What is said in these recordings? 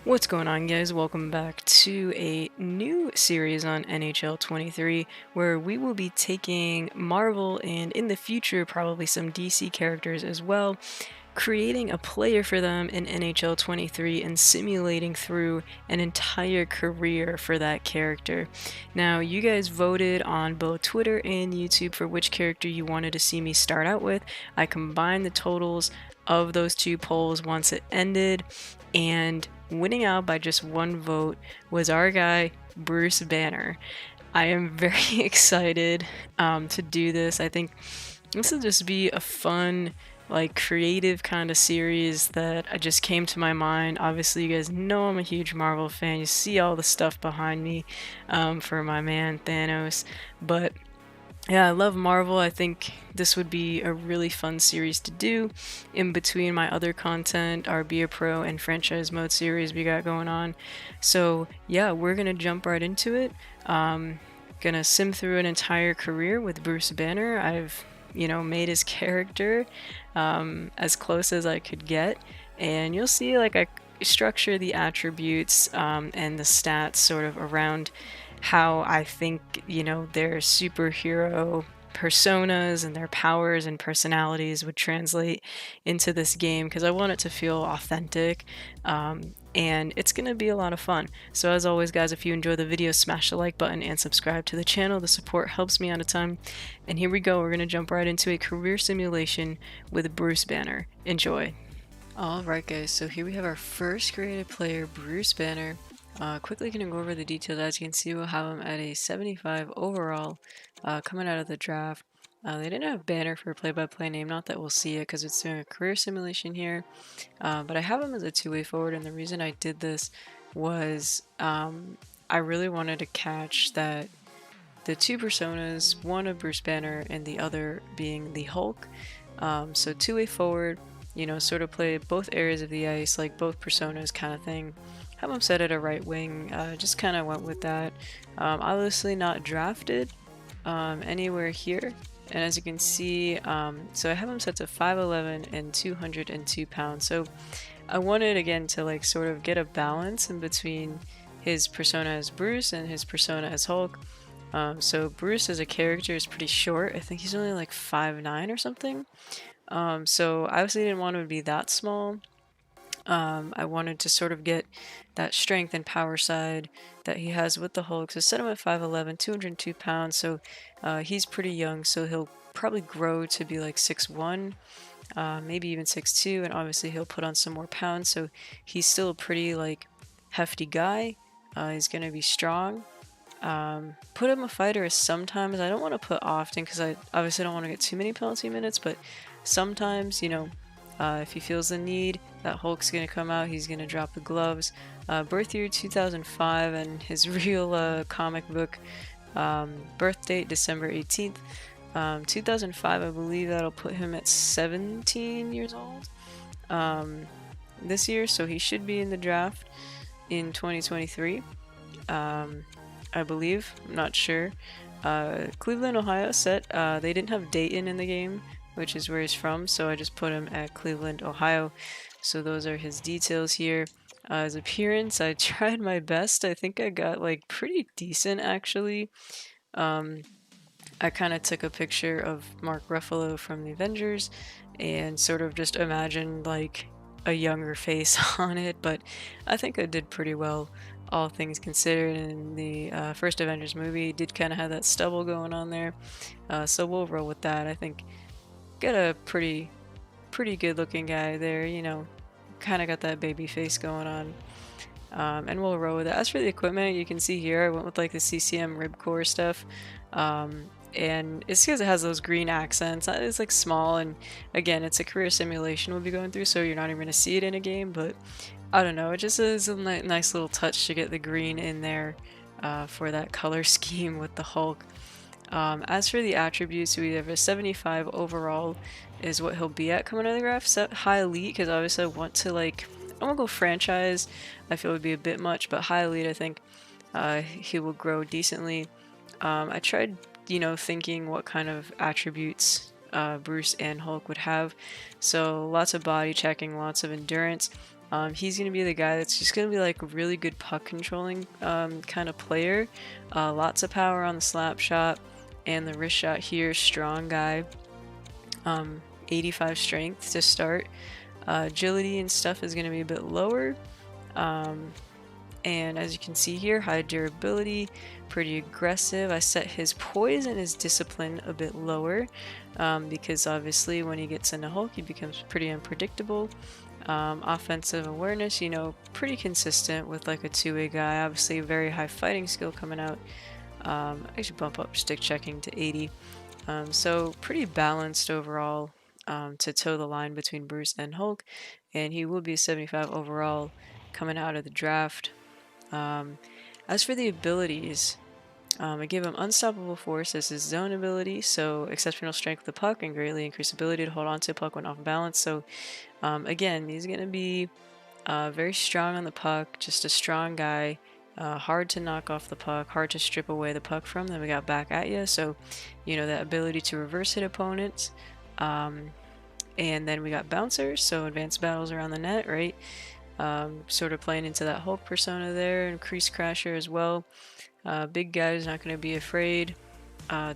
What's going on, guys? Welcome back to a new series on NHL 23 where we will be taking Marvel and in the future probably some DC characters as well, creating a player for them in NHL 23 and simulating through an entire career for that character. Now, you guys voted on both Twitter and YouTube for which character you wanted to see me start out with. I combined the totals of those two polls once it ended, and winning out by just one vote was our guy, Bruce Banner. I am very excited to do this. I think this will just be a fun, like, creative kind of series that I just came to my mind. Obviously, you guys know I'm a huge Marvel fan. You see all the stuff behind me for my man Thanos. But yeah, I love Marvel. I think this would be a really fun series to do in between my other content, our Be a Pro and franchise mode series we got going on. So yeah, we're gonna jump right into it. Gonna sim through an entire career with Bruce Banner. I've made his character as close as I could get, and you'll see like I structure the attributes and the stats sort of around how I think, their superhero personas and their powers and personalities would translate into this game because I want it to feel authentic. And it's going to be a lot of fun. So as always, guys, if you enjoy the video, smash the like button and subscribe to the channel. The support helps me out a ton. And here we go. We're going to jump right into a career simulation with Bruce Banner. Enjoy. Alright, guys, so here we have our first created player, Bruce Banner. Quickly gonna go over the details. As you can see, we'll have him at a 75 overall coming out of the draft. They didn't have Banner for a play-by-play name, not that we'll see it because it's doing a career simulation here, but I have him as a two-way forward, and the reason I did this was I really wanted to catch that the two personas, one of Bruce Banner and the other being the Hulk. So two-way forward, sort of play both areas of the ice, like both personas kind of thing. Have him set at a right wing, just kind of went with that. Obviously not drafted anywhere here. And as you can see, so I have him set to 5'11 and 202 pounds. So I wanted, again, to like sort of get a balance in between his persona as Bruce and his persona as Hulk. So Bruce as a character is pretty short. I think he's only like 5'9 or something. So I obviously didn't want him to be that small. I wanted to sort of get that strength and power side that he has with the Hulk. So set him at 5'11", 202 pounds. So he's pretty young, so he'll probably grow to be like 6'1", maybe even 6'2", and obviously he'll put on some more pounds. So he's still a pretty like hefty guy. He's gonna be strong. Put him a fighter sometimes. I don't want to put often because I obviously don't want to get too many penalty minutes, but sometimes, if he feels the need, that Hulk's going to come out, he's going to drop the gloves. Birth year 2005, and his real comic book birth date December 18th. 2005, I believe that'll put him at 17 years old this year, so he should be in the draft in 2023. I believe, I'm not sure. Cleveland, Ohio set. They didn't have Dayton in the game, which is where he's from, so I just put him at Cleveland, Ohio. So those are his details here. His appearance, I tried my best. I think I got like pretty decent actually. I kind of took a picture of Mark Ruffalo from the Avengers and sort of just imagined like a younger face on it, but I think I did pretty well, all things considered. In the first Avengers movie, did kind of have that stubble going on there, so we'll roll with that. I think got a pretty good looking guy there, kind of got that baby face going on, and we'll roll with it. As for the equipment, you can see here I went with like the CCM ribcore stuff, and it's because it has those green accents. It's like small, and again, it's a career simulation we'll be going through, so you're not even going to see it in a game, but I don't know, it just is a nice little touch to get the green in there for that color scheme with the Hulk. As for the attributes, we have a 75 overall is what he'll be at coming out of the graph. Set high elite because obviously I want to I won't go franchise. I feel it would be a bit much, but high elite I think he will grow decently. I tried, thinking what kind of attributes Bruce and Hulk would have. So lots of body checking, lots of endurance. He's going to be the guy that's just going to be like a really good puck controlling kind of player. Lots of power on the slap shot and the wrist shot here. Strong guy. 85 strength to start. Agility and stuff is going to be a bit lower. And as you can see here, high durability, pretty aggressive. I set his poise and his discipline a bit lower because obviously when he gets into Hulk, he becomes pretty unpredictable. Offensive awareness, you know, pretty consistent with like a two-way guy. Obviously, very high fighting skill coming out. I should bump up stick checking to 80. So pretty balanced overall to toe the line between Bruce and Hulk, and he will be 75 overall coming out of the draft. As for the abilities, I give him Unstoppable Force as his zone ability, so exceptional strength with the puck and greatly increased ability to hold on to the puck when off balance. So again, he's going to be very strong on the puck, just a strong guy, hard to knock off the puck, hard to strip away the puck from. Then we got back at you, so you know that ability to reverse hit opponents. And then we got bouncers, so advanced battles around the net, right? Sort of playing into that Hulk persona there, and crease crasher as well. Big guy is not going to be afraid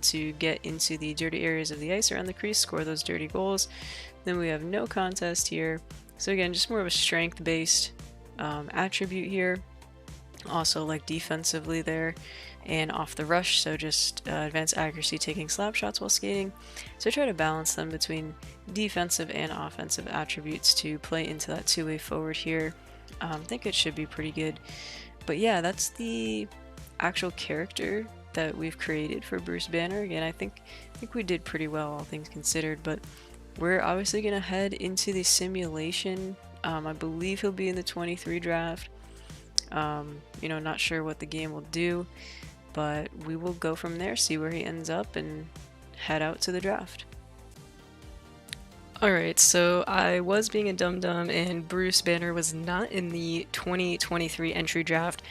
to get into the dirty areas of the ice around the crease, score those dirty goals. Then we have no contest here. So again, just more of a strength-based attribute here. Also like defensively there and off the rush, so just advanced accuracy taking slap shots while skating. So I try to balance them between defensive and offensive attributes to play into that two-way forward here. I think it should be pretty good. But yeah, that's the actual character that we've created for Bruce Banner. Again, I think we did pretty well, all things considered, but we're obviously going to head into the simulation. I believe he'll be in the 23 draft. You know, not sure what the game will do, but we will go from there, see where he ends up, and head out to the draft. Alright, so I was being a dum-dum and Bruce Banner was not in the 2023 entry draft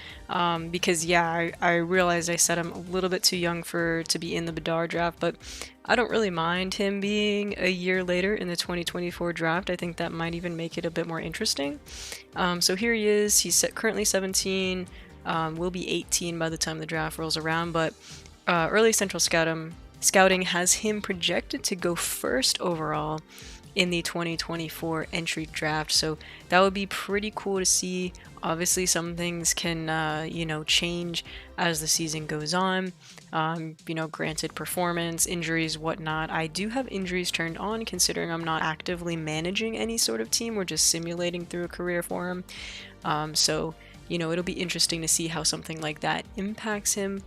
because, yeah, I realized I said I'm a little bit too young to be in the Bedard draft, but I don't really mind him being a year later in the 2024 draft. I think that might even make it a bit more interesting. So here he is. He's currently 17, will be 18 by the time the draft rolls around, but early Central Scouting has him projected to go first overall in the 2024 entry draft, so that would be pretty cool to see. Obviously some things can you know, change as the season goes on, you know, granted performance, injuries, whatnot. I do have injuries turned on considering I'm not actively managing any sort of team, we're just simulating through a career for him. So you know, it'll be interesting to see how something like that impacts him.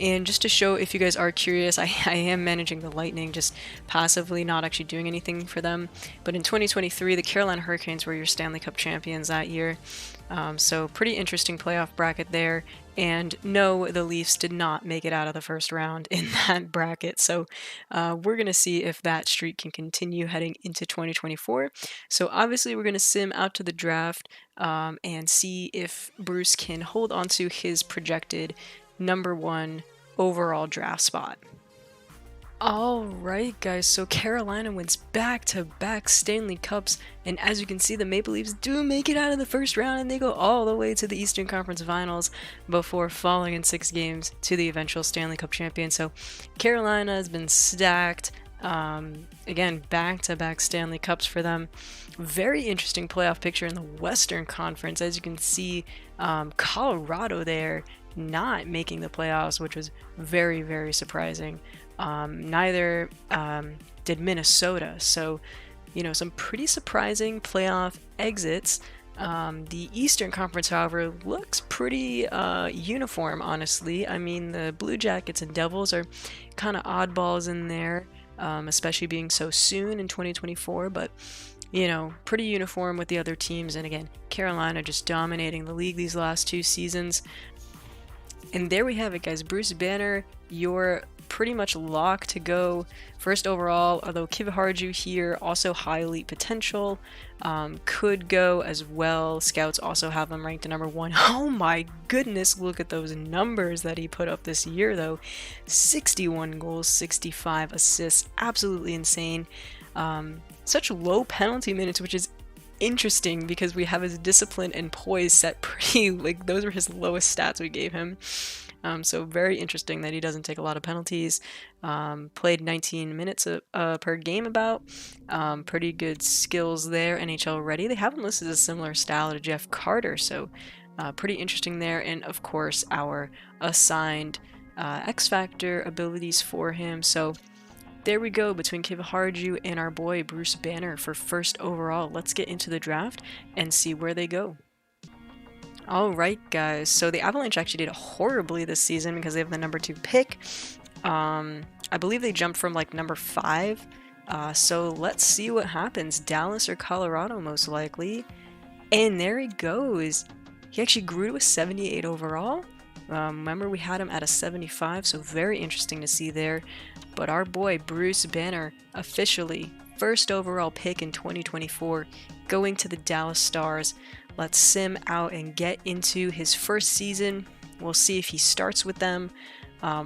And just to show, if you guys are curious, I am managing the Lightning, just passively, not actually doing anything for them. But in 2023, the Carolina Hurricanes were your Stanley Cup champions that year. So pretty interesting playoff bracket there. And no, the Leafs did not make it out of the first round in that bracket. So we're going to see if that streak can continue heading into 2024. So obviously we're going to sim out to the draft and see if Bruce can hold on to his projected #1 overall draft spot. Alright guys, so Carolina wins back-to-back Stanley Cups, and as you can see, the Maple Leafs do make it out of the first round and they go all the way to the Eastern Conference Finals before falling in 6 games to the eventual Stanley Cup champion. So Carolina has been stacked. Again, back-to-back Stanley Cups for them. Very interesting playoff picture in the Western Conference. As you can see, Colorado there not making the playoffs, which was very, very surprising. Neither did Minnesota. So, you know, some pretty surprising playoff exits. The Eastern Conference, however, looks pretty uniform, honestly. I mean, the Blue Jackets and Devils are kind of oddballs in there, especially being so soon in 2024, but you know, pretty uniform with the other teams. And again, Carolina just dominating the league these last 2 seasons. And there we have it, guys. Bruce Banner, you're pretty much locked to go first overall, although Kiviharju here, also high elite potential, could go as well. Scouts also have him ranked to #1. Oh my goodness, look at those numbers that he put up this year, though. 61 goals, 65 assists, absolutely insane. Such low penalty minutes, which is interesting because we have his discipline and poise set pretty, like, those were his lowest stats we gave him. So very interesting that he doesn't take a lot of penalties. Played 19 minutes per game about. Pretty good skills there, NHL ready. They have him listed as a similar style to Jeff Carter, so pretty interesting there. And of course, our assigned X Factor abilities for him. So there we go, between Kivaharju and our boy Bruce Banner for first overall. Let's get into the draft and see where they go. Alright guys, so the Avalanche actually did horribly this season because they have the number 2 pick. I believe they jumped from like number 5. So let's see what happens. Dallas or Colorado most likely. And there he goes. He actually grew to a 78 overall. Remember we had him at a 75, so very interesting to see there. But our boy Bruce Banner, officially first overall pick in 2024, going to the Dallas Stars. Let's sim out and get into his first season. We'll see if he starts with them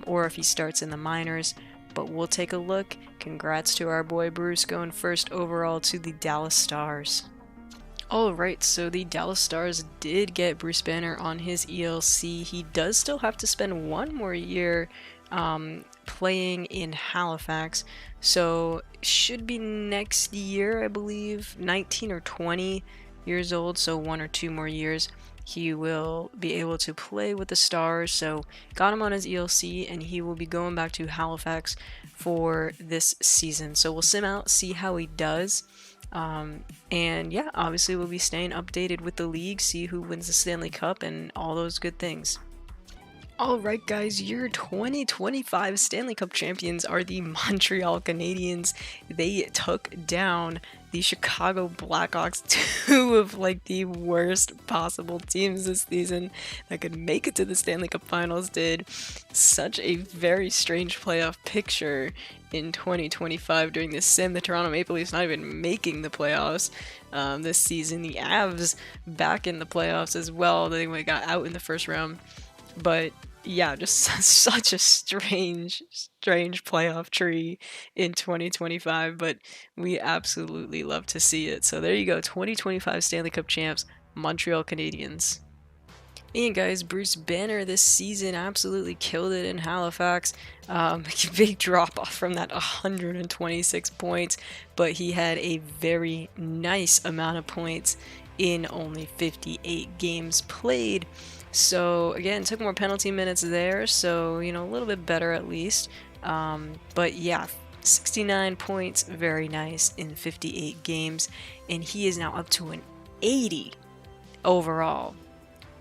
or if he starts in the minors, but we'll take a look. Congrats to our boy Bruce going first overall to the Dallas Stars. Alright, so the Dallas Stars did get Bruce Banner on his ELC. He does still have to spend one more year playing in Halifax, so should be next year, I believe, 19 or 20 years old, so 1 or 2 more years he will be able to play with the Stars. So got him on his ELC and he will be going back to Halifax for this season. So we'll sim out, see how he does. And yeah, obviously we'll be staying updated with the league, see who wins the Stanley Cup and all those good things. Alright guys, your 2025 Stanley Cup champions are the Montreal Canadiens. They took down the Chicago Blackhawks, two of like the worst possible teams this season that could make it to the Stanley Cup Finals. Did such a very strange playoff picture in 2025 during this sim. The Toronto Maple Leafs not even making the playoffs this season. The Avs back in the playoffs as well. They got out in the first round. But yeah, just such a strange playoff tree in 2025, but we absolutely love to see it. So there you go, 2025 Stanley Cup champs, Montreal Canadiens. And guys, Bruce Banner this season absolutely killed it in Halifax. Big drop off from that 126 points, but he had a very nice amount of points in only 58 games played. So again, took more penalty minutes there, so you know, a little bit better at least. But yeah, 69 points, very nice in 58 games, and he is now up to an 80 overall.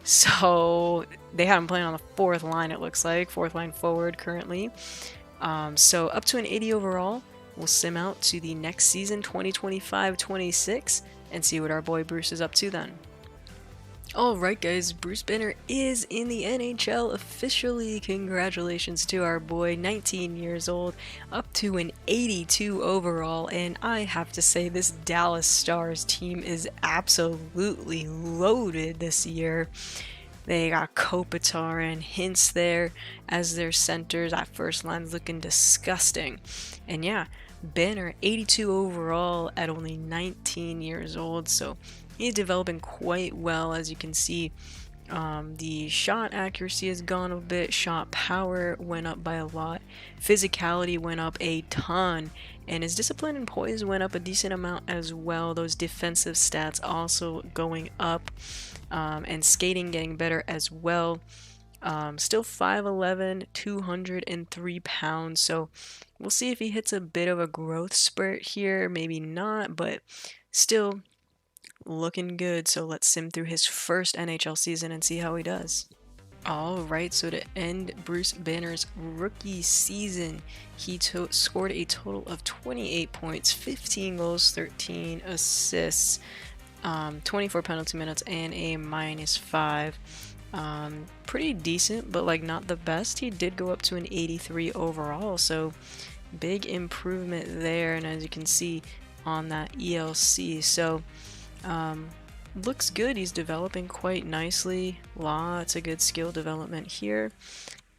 So they had him playing on the 4th line, it looks like, 4th line forward currently. So up to an 80 overall. We'll sim out to the next season, 2025-26, and see what our boy Bruce is up to then. Alright guys, Bruce Banner is in the NHL officially. Congratulations to our boy, 19 years old, up to an 82 overall, and I have to say this Dallas Stars team is absolutely loaded this year. They got Kopitar and Hintz there as their centers. That first line's looking disgusting. And yeah, Banner 82 overall at only 19 years old, so he's developing quite well. As you can see, the shot accuracy has gone a bit, shot power went up by a lot, physicality went up a ton, and his discipline and poise went up a decent amount as well. Those defensive stats also going up, and skating getting better as well. Still 5'11", 203 pounds, so we'll see if he hits a bit of a growth spurt here, maybe not, but still looking good. So let's sim through his first NHL season and see how he does. Alright, so to end Bruce Banner's rookie season, he scored a total of 28 points, 15 goals, 13 assists, 24 penalty minutes, and a -5. Pretty decent, but like not the best. He did go up to an 83 overall, so big improvement there. And as you can see on that ELC, so looks good. He's developing quite nicely. Lots of good skill development here,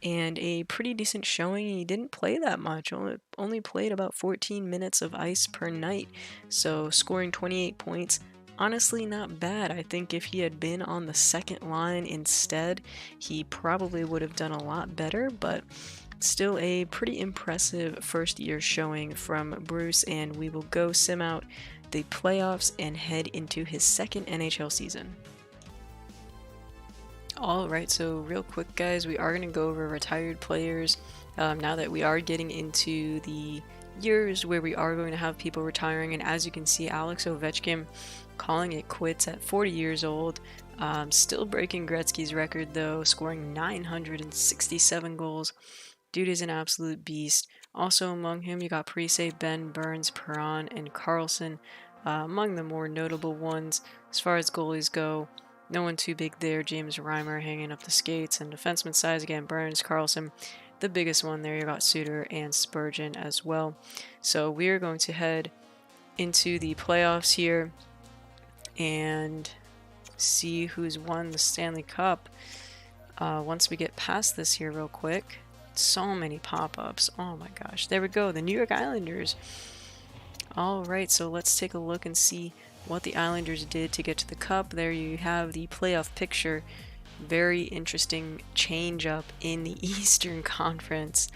and a pretty decent showing. He didn't play that much, only played about 14 minutes of ice per night, so scoring 28 points honestly not bad. I think if he had been on the second line instead, he probably would have done a lot better, but still a pretty impressive first year showing from Bruce, and we will go sim out the playoffs and head into his second NHL season. Alright, so real quick guys, we are going to go over retired players now that we are getting into the years where we are going to have people retiring, and as you can see, Alex Ovechkin calling it quits at 40 years old. Still breaking Gretzky's record though, scoring 967 goals. Dude is an absolute beast. Also among him, you got Parise, Ben, Burns, Perron, and Carlson. Among the more notable ones, as far as goalies go, no one too big there. James Reimer hanging up the skates, and defenseman size again, Burns, Carlson. The biggest one there, you got Suter and Spurgeon as well. So we are going to head into the playoffs here and see who's won the Stanley Cup. Once we get past this here real quick. So many pop-ups. Oh my gosh. There we go. The New York Islanders. Alright, so let's take a look and see what the Islanders did to get to the Cup. There you have the playoff picture. Very interesting change up in the Eastern Conference.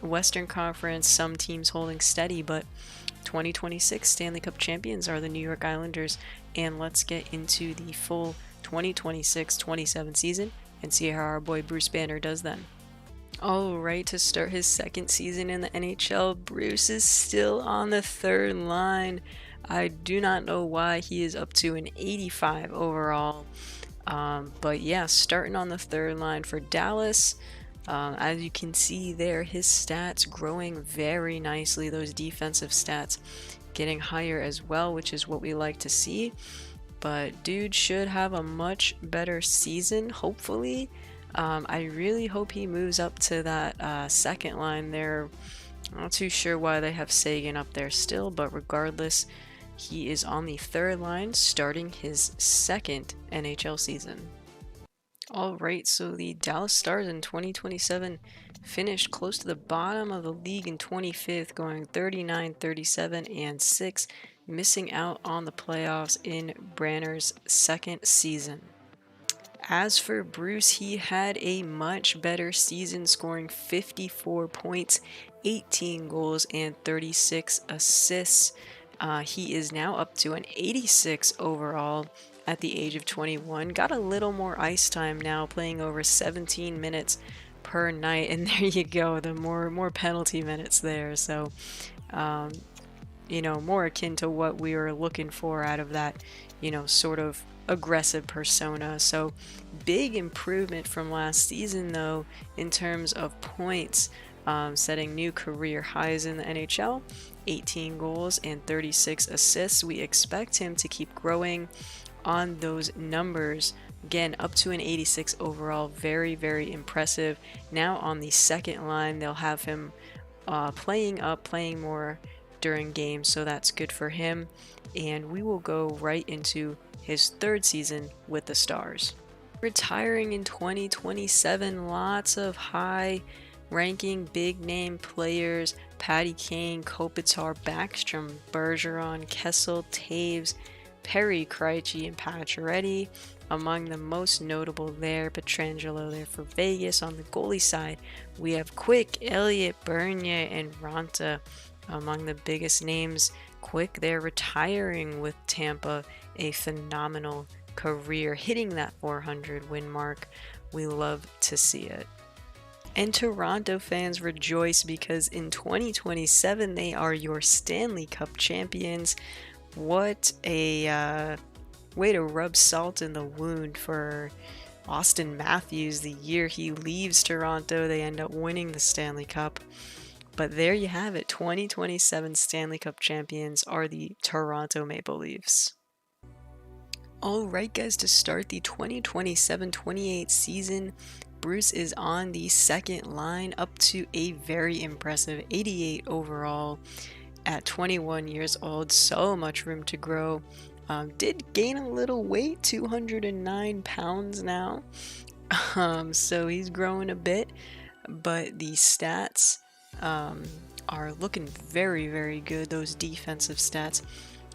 Western Conference, some teams holding steady, but 2026 Stanley Cup champions are the New York Islanders. And let's get into the full 2026-27 season and see how our boy Bruce Banner does then. Alright, to start his second season in the NHL, Bruce is still on the third line. I do not know why he is up to an 85 overall. But yeah, starting on the third line for Dallas. As you can see there, his stats growing very nicely. Those defensive stats getting higher as well, which is what we like to see. But dude should have a much better season, hopefully. I really hope he moves up to that second line there. I'm not too sure why they have Sagan up there still, but regardless, he is on the third line starting his second NHL season. Alright, so the Dallas Stars in 2027 finished close to the bottom of the league in 25th, going 39, 37, and 6, missing out on the playoffs in Branner's second season. As for Bruce, he had a much better season, scoring 54 points, 18 goals, and 36 assists. He is now up to an 86 overall at the age of 21. Got a little more ice time now, playing over 17 minutes per night, and there you go, the more penalty minutes there. So, you know, more akin to what we were looking for out of that, you know, sort of aggressive persona. So big improvement from last season though in terms of points, setting new career highs in the NHL, 18 goals and 36 assists. We expect him to keep growing on those numbers. Again, up to an 86 overall, very impressive. Now on the second line, they'll have him playing more during games, so that's good for him. And we will go right into his third season with the Stars. Retiring in 2027, lots of high-ranking, big-name players: Patty Kane, Kopitar, Backstrom, Bergeron, Kessel, Taves, Perry, Krejci, and Pacioretty. Among the most notable there, Pietrangelo there for Vegas. On the goalie side, we have Quick, Elliott, Bernier, and Ranta. Among the biggest names, Quick there retiring with Tampa, a phenomenal career, hitting that 400 win mark. We love to see it. And Toronto fans rejoice because in 2027 they are your Stanley Cup champions. What a way to rub salt in the wound for Austin Matthews. The year he leaves Toronto, they end up winning the Stanley Cup. But there you have it, 2027 Stanley Cup champions are the Toronto Maple Leafs. Alright guys, to start the 2027-28 season, Bruce is on the second line, up to a very impressive 88 overall at 21 years old. So much room to grow. Did gain a little weight, 209 pounds now. So he's growing a bit, but the stats are looking very good. Those defensive stats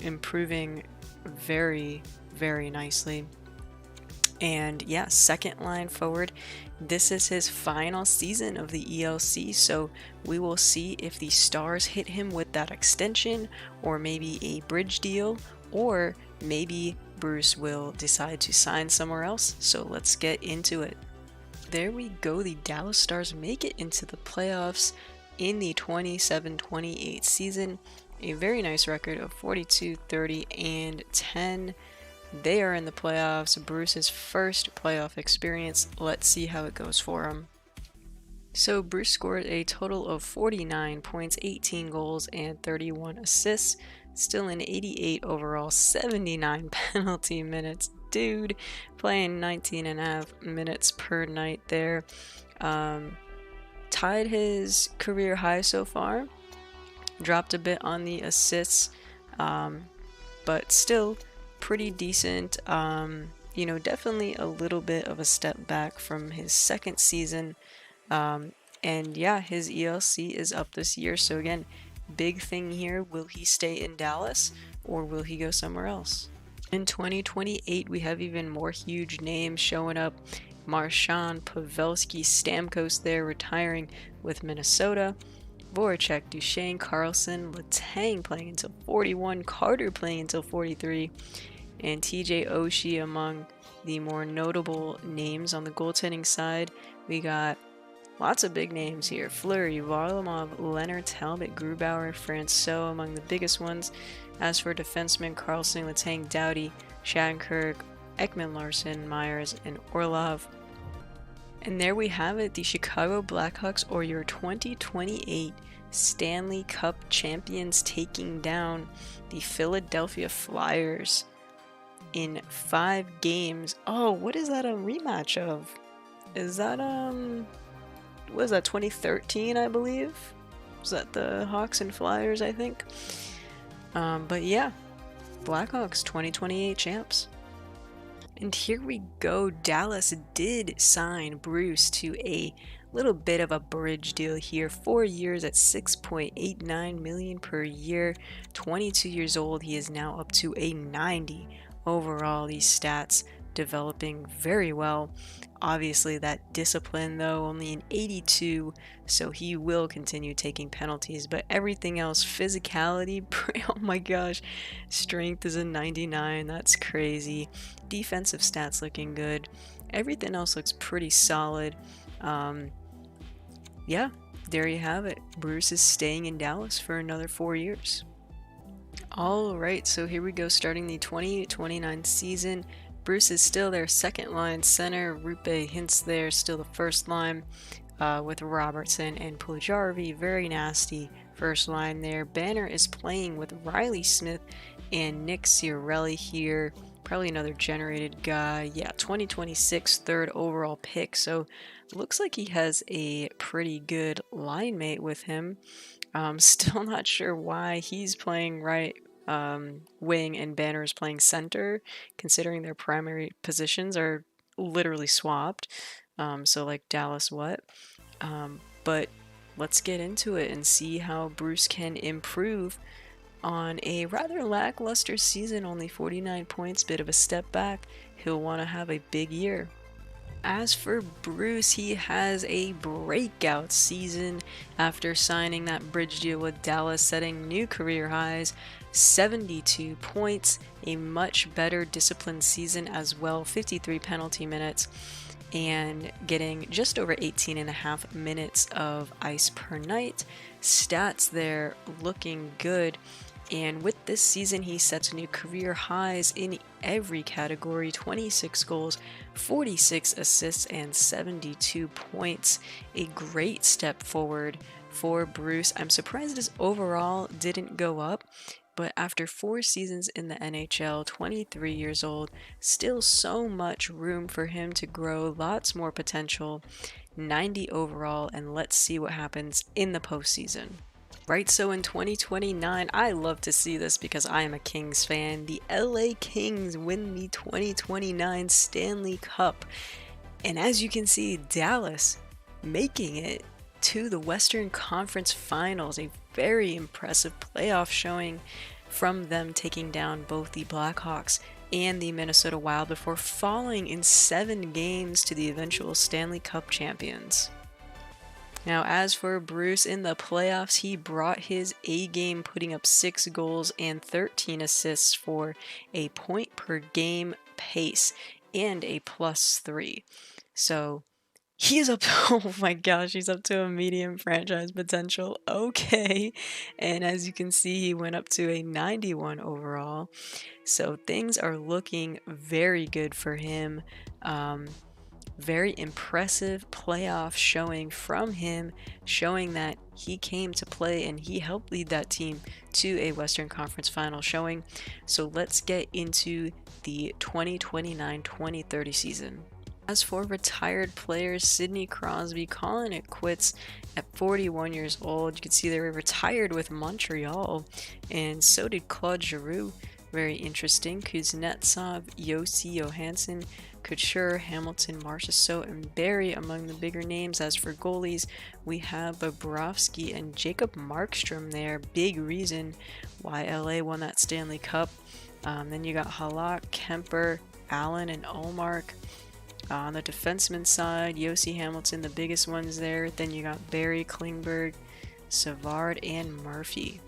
improving very, very nicely. And yeah, second line forward. This is his final season of the ELC, so we will see if the Stars hit him with that extension, or maybe a bridge deal, or maybe Bruce will decide to sign somewhere else. So let's get into it. There we go. The Dallas Stars make it into the playoffs in the 27-28 season. A very nice record of 42, 30, and 10. They are in the playoffs, Bruce's first playoff experience. Let's see how it goes for him. So Bruce scored a total of 49 points, 18 goals, and 31 assists. Still an 88 overall, 79 penalty minutes. Dude, playing 19.5 minutes per night there. Tied his career high so far. Dropped a bit on the assists, but still pretty decent. Definitely a little bit of a step back from his second season. And yeah, his ELC is up this year. So again, big thing here, will he stay in Dallas or will he go somewhere else? In 2028, we have even more huge names showing up. Marchand, Pavelski, Stamkos there retiring with Minnesota. Voracek, Duchesne, Carlson, Letang playing until 41, Carter playing until 43, and TJ Oshie among the more notable names on the goaltending side. We got lots of big names here. Fleury, Varlamov, Leonard, Talbot, Grubauer, Francois among the biggest ones. As for defensemen, Carlson, Letang, Doughty, Shattenkirk, Ekman Larson, Myers, and Orlov. And there we have it, the Chicago Blackhawks, or your 2028 Stanley Cup champions, taking down the Philadelphia Flyers in 5 games. Oh, what is that a rematch of? Is that, what is that, 2013, I believe? Was that the Hawks and Flyers, I think? But yeah, Blackhawks 2028 champs. And here we go. Dallas did sign Bruce to a little bit of a bridge deal here. 4 years at $6.89 million per year. 22 years old. He is now up to a 90 overall. These stats developing very well. Obviously that discipline though, only an 82, so he will continue taking penalties, but everything else, physicality, oh my gosh, strength is a 99, that's crazy. Defensive stats looking good. Everything else looks pretty solid. Yeah, there you have it. Bruce is staying in Dallas for another 4 years. Alright, so here we go, starting the 28-29 season. Bruce is still their second line center. Rupe Hintz there, still the first line with Robertson and Puljujarvi. Very nasty first line there. Banner is playing with Riley Smith and Nick Ciarelli here. Probably another generated guy. Yeah, 2026 third overall pick. So looks like he has a pretty good line mate with him. Still not sure why he's playing right wing and Banner is playing center, considering their primary positions are literally swapped. So like Dallas what? But let's get into it and see how Bruce can improve on a rather lackluster season. Only 49 points, bit of a step back. He'll want to have a big year. As for Bruce, he has a breakout season after signing that bridge deal with Dallas, setting new career highs. 72 points, a much better disciplined season as well, 53 penalty minutes, and getting just over 18.5 minutes of ice per night. Stats there looking good. And with this season, he sets new career highs in every category: 26 goals, 46 assists, and 72 points. A great step forward for Bruce. I'm surprised his overall didn't go up, but after 4 seasons in the NHL, 23 years old, still so much room for him to grow, lots more potential. 90 overall, and let's see what happens in the postseason. Right, so in 2029, I love to see this because I am a Kings fan. The LA Kings win the 2029 Stanley Cup. And as you can see, Dallas making it to the Western Conference Finals. A very impressive playoff showing. from them taking down both the Blackhawks and the Minnesota Wild before falling in 7 games to the eventual Stanley Cup champions. Now, as for Bruce in the playoffs, he brought his A game, putting up 6 goals and 13 assists for a point per game pace and a +3. So he's up to, oh my gosh, he's up to a medium franchise potential. Okay. And as you can see, he went up to a 91 overall. So things are looking very good for him. Very impressive playoff showing from him, showing that he came to play and he helped lead that team to a Western Conference final showing. So let's get into the 2029-2030 season. As for retired players, Sidney Crosby calling it quits at 41 years old. You can see they were retired with Montreal, and so did Claude Giroux. Very interesting. Kuznetsov, Yossi Johansson, Couture, Hamilton, Marchessault, and Barrie among the bigger names. As for goalies, we have Bobrovsky and Jacob Markstrom there. Big reason why LA won that Stanley Cup. Then you got Halak, Kemper, Allen, and Ullmark. On the defenseman side, Yossi, Hamilton, the biggest ones there. Then you got Barrie, Klingberg, Savard, and Murphy.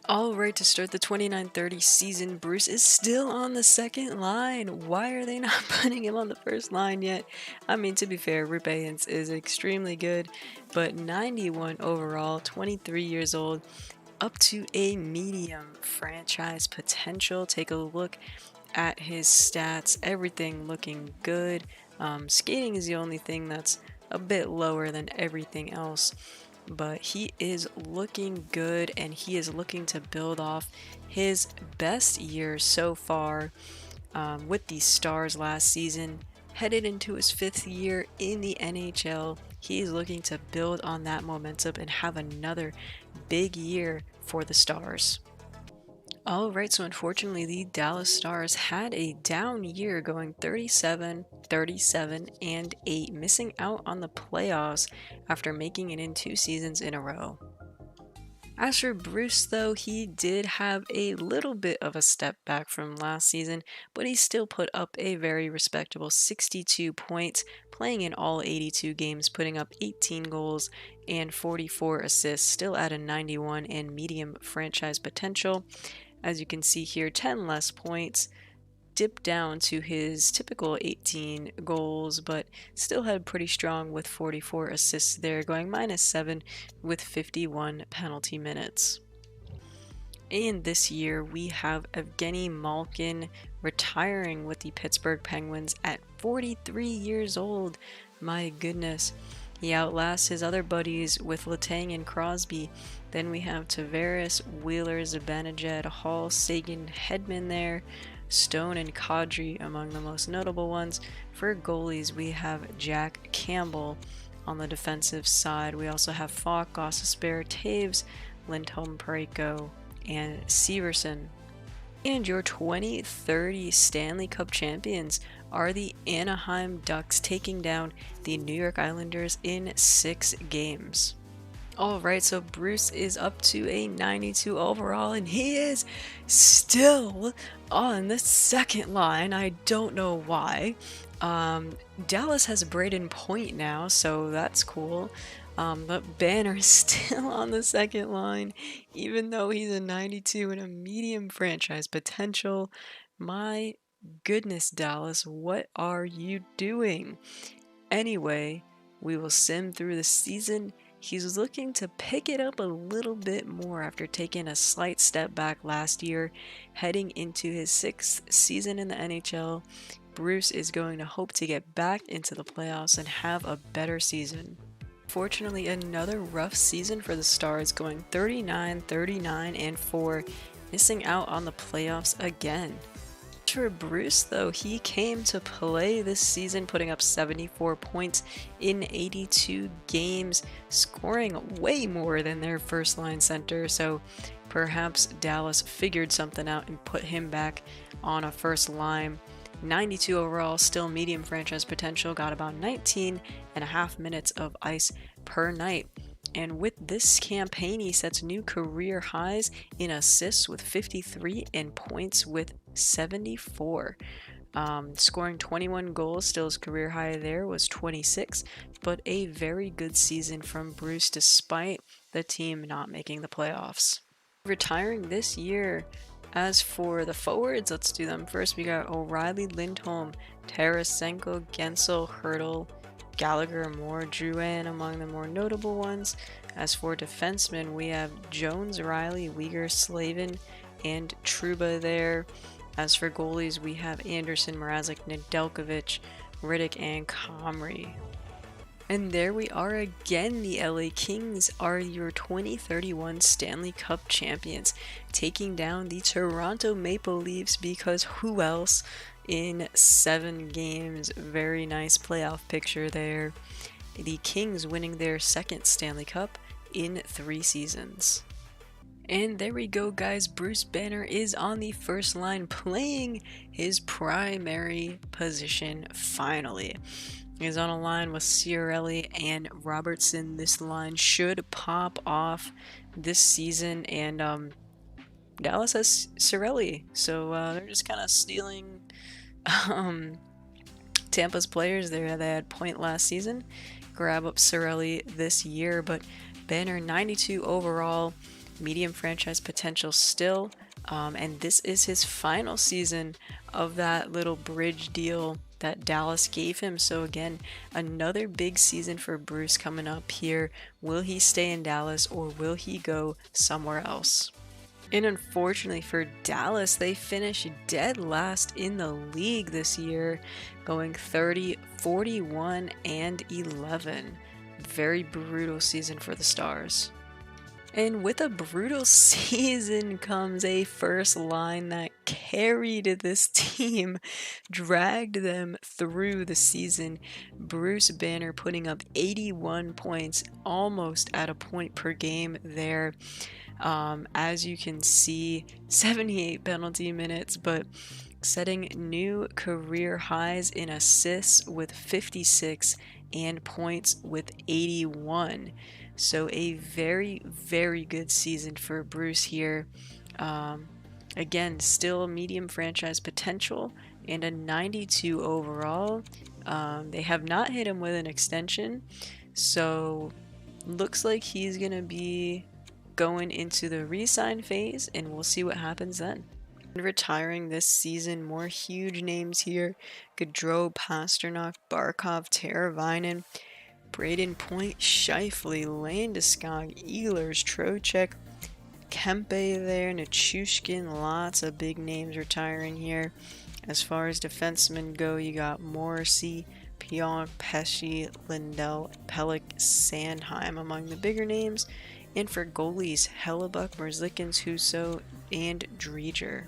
Alright, to start the 29-30 season, Bruce is still on the second line. Why are they not putting him on the first line yet? I mean, to be fair, Ripeyens is extremely good, but 91 overall, 23 years old, up to a medium franchise potential. Take a look at his stats, everything looking good. Skating is the only thing that's a bit lower than everything else. But he is looking good, and he is looking to build off his best year so far with the Stars last season. Headed into his 5th year in the NHL, he is looking to build on that momentum and have another big year for the Stars. Alright, so unfortunately the Dallas Stars had a down year, going 37, 37, and 8, missing out on the playoffs after making it in 2 seasons in a row. As for Bruce, though, he did have a little bit of a step back from last season, but he still put up a very respectable 62 points, playing in all 82 games, putting up 18 goals and 44 assists, still at a 91 and medium franchise potential. As you can see here, 10 less points, dipped down to his typical 18 goals, but still had pretty strong with 44 assists there, going -7 with 51 penalty minutes. And this year we have Evgeny Malkin retiring with the Pittsburgh Penguins at 43 years old. My goodness. He outlasts his other buddies with Letang and Crosby. Then we have Tavares, Wheeler, Zibanejad, Hall, Sagan, Hedman there, Stone and Kadri among the most notable ones. For goalies, we have Jack Campbell. On the defensive side, we also have Falk, Gostisbehere, Taves, Lindholm, Parayko, and Severson. And your 2030 Stanley Cup champions are the Anaheim Ducks, taking down the New York Islanders in 6 games. Alright, so Bruce is up to a 92 overall, and he is still on the second line. I don't know why. Dallas has Braden Point now, so that's cool. But Banner is still on the second line, even though he's a 92 and a medium franchise potential. My goodness, Dallas, what are you doing? Anyway, we will sim through the season. He's looking to pick it up a little bit more after taking a slight step back last year. Heading into his 6th season in the NHL, Bruce is going to hope to get back into the playoffs and have a better season. Fortunately, another rough season for the Stars, going 39, 39, and 4, missing out on the playoffs again. For Bruce, though, he came to play this season, putting up 74 points in 82 games, scoring way more than their first-line center, so perhaps Dallas figured something out and put him back on a first line. 92 overall, still medium franchise potential, got about 19.5 minutes of ice per night. And with this campaign, he sets new career highs in assists with 53 and points with 74. Scoring 21 goals, still his career high there was 26, but a very good season from Bruce despite the team not making the playoffs. Retiring this year. As for the forwards, let's do them first. We got O'Reilly, Lindholm, Tarasenko, Gensel, Hurdle, Gallagher, Moore, Drouin among the more notable ones. As for defensemen, we have Jones, Riley, Weegar, Slavin, and Trouba there. As for goalies, we have Anderson, Mrazek, Nedeljkovic, Riddick, and Comrie. And there we are again. The LA Kings are your 2031 Stanley Cup champions, taking down the Toronto Maple Leafs because who else in 7 games. Very nice playoff picture there. The Kings winning their second Stanley Cup in 3 seasons. And there we go, guys. Bruce Banner is on the first line playing his primary position finally. He's on a line with Ciarelli and Robertson. This line should pop off this season, and Dallas has Ciarelli, so they're just kind of stealing Tampa's players there. They had Point last season, grab up Ciarelli this year, but Banner 92 overall, medium franchise potential still, and this is his final season of that little bridge deal that Dallas gave him. So again, another big season for Bruce coming up here. Will he stay in Dallas or will he go somewhere else? And unfortunately for Dallas, they finished dead last in the league this year, going 30, 41, and 11. Very brutal season for the Stars. And with a brutal season comes a first line that carried this team, dragged them through the season. Bruce Banner putting up 81 points, almost at a point per game there. As you can see, 78 penalty minutes, but setting new career highs in assists with 56 and points with 81. So a very, very good season for Bruce here. Again, still medium franchise potential and a 92 overall. They have not hit him with an extension, so looks like he's going to be going into the re-sign phase, and we'll see what happens then. Retiring this season, more huge names here. Gaudreau, Pasternak, Barkov, Teravainen, Braden Point, Scheifele, Landeskog, Ehlers, Trocheck, Kempe there, Nichushkin, lots of big names retiring here. As far as defensemen go, you got Morrissey, Pionk, Pesce, Lindell, Pellick, Sandheim among the bigger names. And for goalies, Hellebuck, Merzlikins, Husso, and Dreger.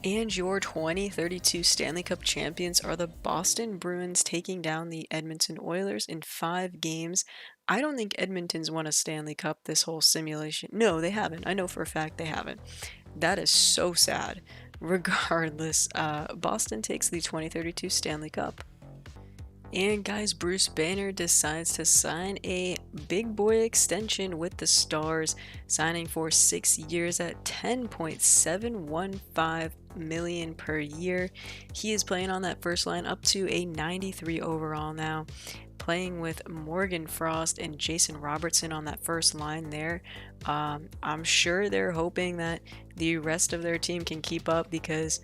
And your 2032 Stanley Cup champions are the Boston Bruins, taking down the Edmonton Oilers in 5 games. I don't think Edmonton's won a Stanley Cup this whole simulation. No, they haven't. I know for a fact they haven't. That is so sad. Regardless, Boston takes the 2032 Stanley Cup. And guys, Bruce Banner decides to sign a big boy extension with the Stars, signing for 6 years at $10.715 million per year. He is playing on that first line up to a 93 overall now, playing with Morgan Frost and Jason Robertson on that first line there. I'm sure they're hoping that the rest of their team can keep up, because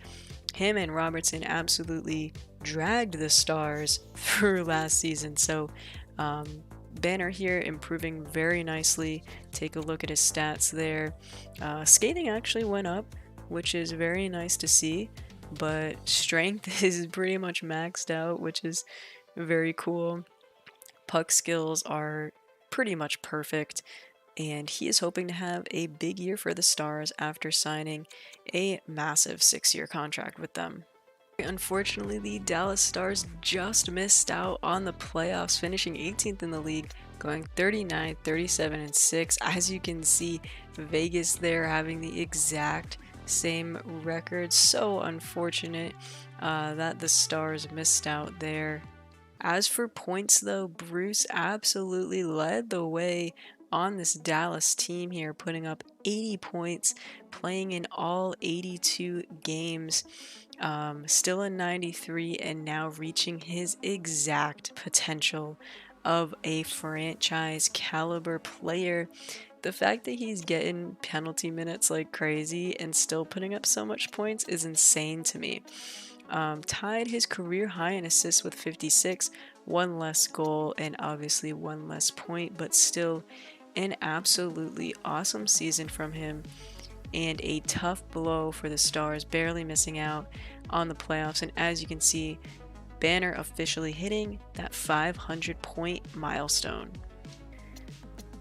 him and Robertson absolutely dragged the Stars through last season. So Banner here improving very nicely. Take a look at his stats there. Skating actually went up, which is very nice to see, but strength is pretty much maxed out, which is very cool. Puck skills are pretty much perfect, and he is hoping to have a big year for the Stars after signing a massive 6-year contract with them. Unfortunately, the Dallas Stars just missed out on the playoffs, finishing 18th in the league, going 39, 37, and 6. As you can see, Vegas there having the exact same record. So unfortunate that the Stars missed out there. As for points, though, Bruce absolutely led the way on this Dallas team here, putting up 80 points, playing in all 82 games, still in 93, and now reaching his exact potential of a franchise caliber player. The fact that he's getting penalty minutes like crazy and still putting up so much points is insane to me. Tied his career high in assists with 56, one less goal, and obviously one less point, but still an absolutely awesome season from him and a tough blow for the Stars, barely missing out on the playoffs. And as you can see, Banner officially hitting that 500 point milestone.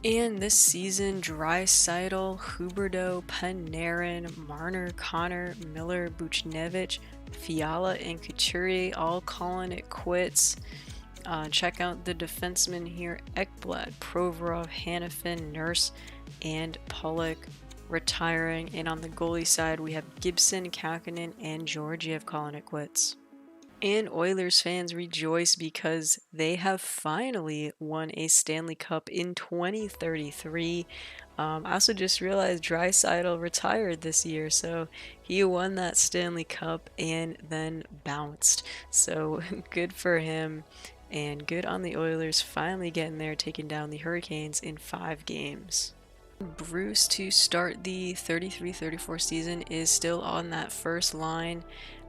And this season, Draisaitl, Huberdeau, Panarin, Marner, Connor, Miller, Buchnevich, Fiala, and Couturier all calling it quits. Check out the defensemen here: Ekblad, Provorov, Hanifin, Nurse, and Pollock retiring. And on the goalie side, we have Gibson, Kakkonen, and Georgiev calling it quits. And Oilers fans rejoice because they have finally won a Stanley Cup in 2033. I also just realized Draisaitl retired this year, so he won that Stanley Cup and then bounced. So good for him, and good on the Oilers finally getting there, taking down the Hurricanes in 5 games. Bruce, to start the 33-34 season, is still on that first line,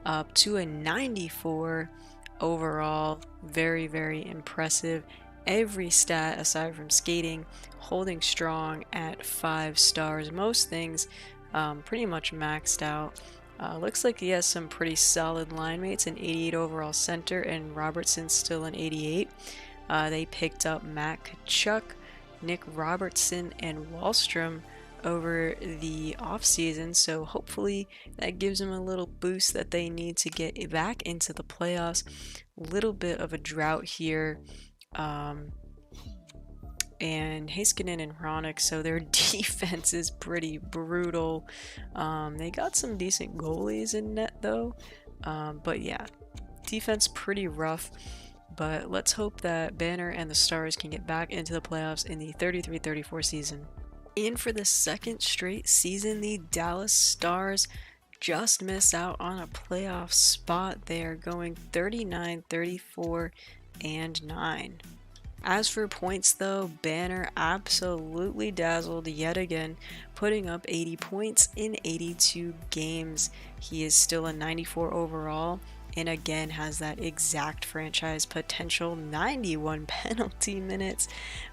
up to a 94 overall. Very, very impressive. Every stat aside from skating holding strong at 5 stars. Most things pretty much maxed out. Looks like he has some pretty solid line mates, an 88 overall center, and Robertson's still an 88. They picked up Matt Tkachuk, Nick Robertson, and Wallstrom over the offseason, so hopefully that gives them a little boost that they need to get back into the playoffs. Little bit of a drought here, and Heiskanen and Hronik, so their defense is pretty brutal. They got some decent goalies in net though, but yeah, defense pretty rough. But let's hope that Banner and the Stars can get back into the playoffs in the 33-34 season. And for the second straight season, the Dallas Stars just miss out on a playoff spot. They are going 39, 34, and 9. As for points though, Banner absolutely dazzled yet again, putting up 80 points in 82 games. He is still a 94 overall, and again has that exact franchise potential, 91 penalty minutes,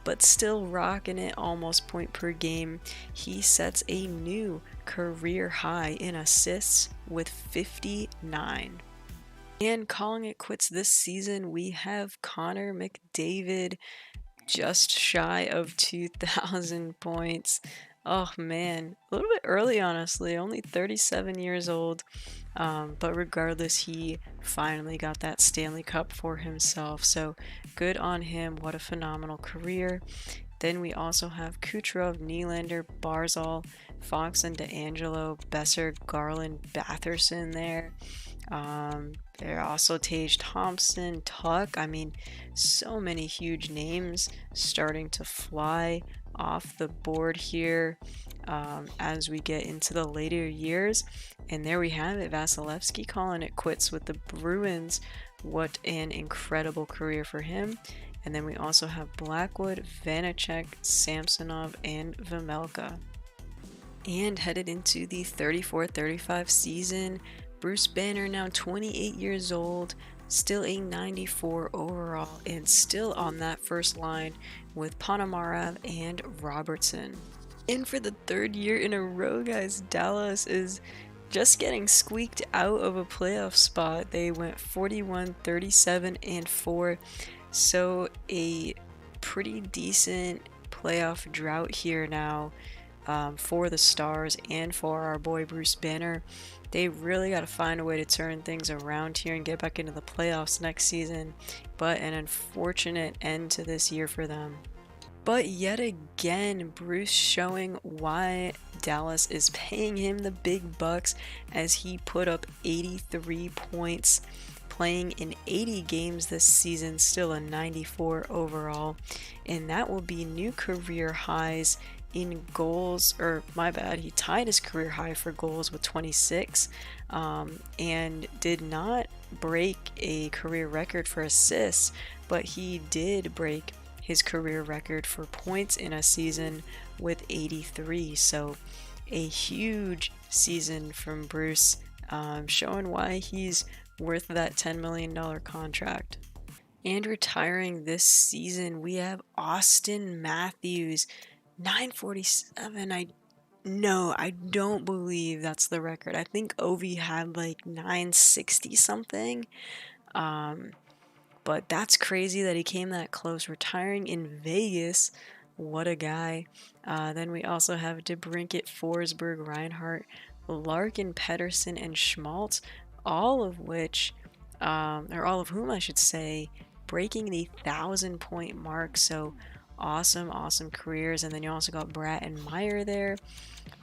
but still rocking it almost point per game. He sets a new career high in assists with 59. And calling it quits this season, we have Connor McDavid, just shy of 2,000 points. Oh man, a little bit early, honestly, only 37 years old. But regardless, he finally got that Stanley Cup for himself. So good on him. What a phenomenal career. Then we also have Kucherov, Nylander, Barzal, Fox and DeAngelo, Besser, Garland, Batherson there. There are also Tage Thompson, Tuck. I mean, so many huge names starting to fly off the board here as we get into the later years. And there we have it, Vasilevsky calling it quits with the Bruins. What an incredible career for him. And then we also have Blackwood, Vanacek, Samsonov, and Vejmelka. And headed into the 34-35 season, Bruce Banner, now 28 years old, still a 94 overall, and still on that first line with Ponomarev and Robertson. And for the third year in a row, guys, Dallas is just getting squeaked out of a playoff spot. They went 41, 37, and 4. So a pretty decent playoff drought here now for the Stars and for our boy Bruce Banner. They really got to find a way to turn things around here and get back into the playoffs next season. But an unfortunate end to this year for them. But yet again, Bruce showing why Dallas is paying him the big bucks as he put up 83 points, playing in 80 games this season, still a 94 overall, and that will be new career highs in goals, or my bad, he tied his career high for goals with 26, and did not break a career record for assists, but he did break his career record for points in a season with 83. So a huge season from Bruce, showing why he's worth that $10 million contract. And retiring this season, we have Austin Matthews, 947. I don't believe that's the record. I think Ovi had like 960 something. But that's crazy that he came that close, retiring in Vegas. What a guy. Then we also have DeBrincat, Forsberg, Reinhart, Larkin, Pedersen, and Schmaltz, all of which, or all of whom I should say, breaking the 1,000-point mark. So awesome, awesome careers. And then you also got Bratt and Meyer there.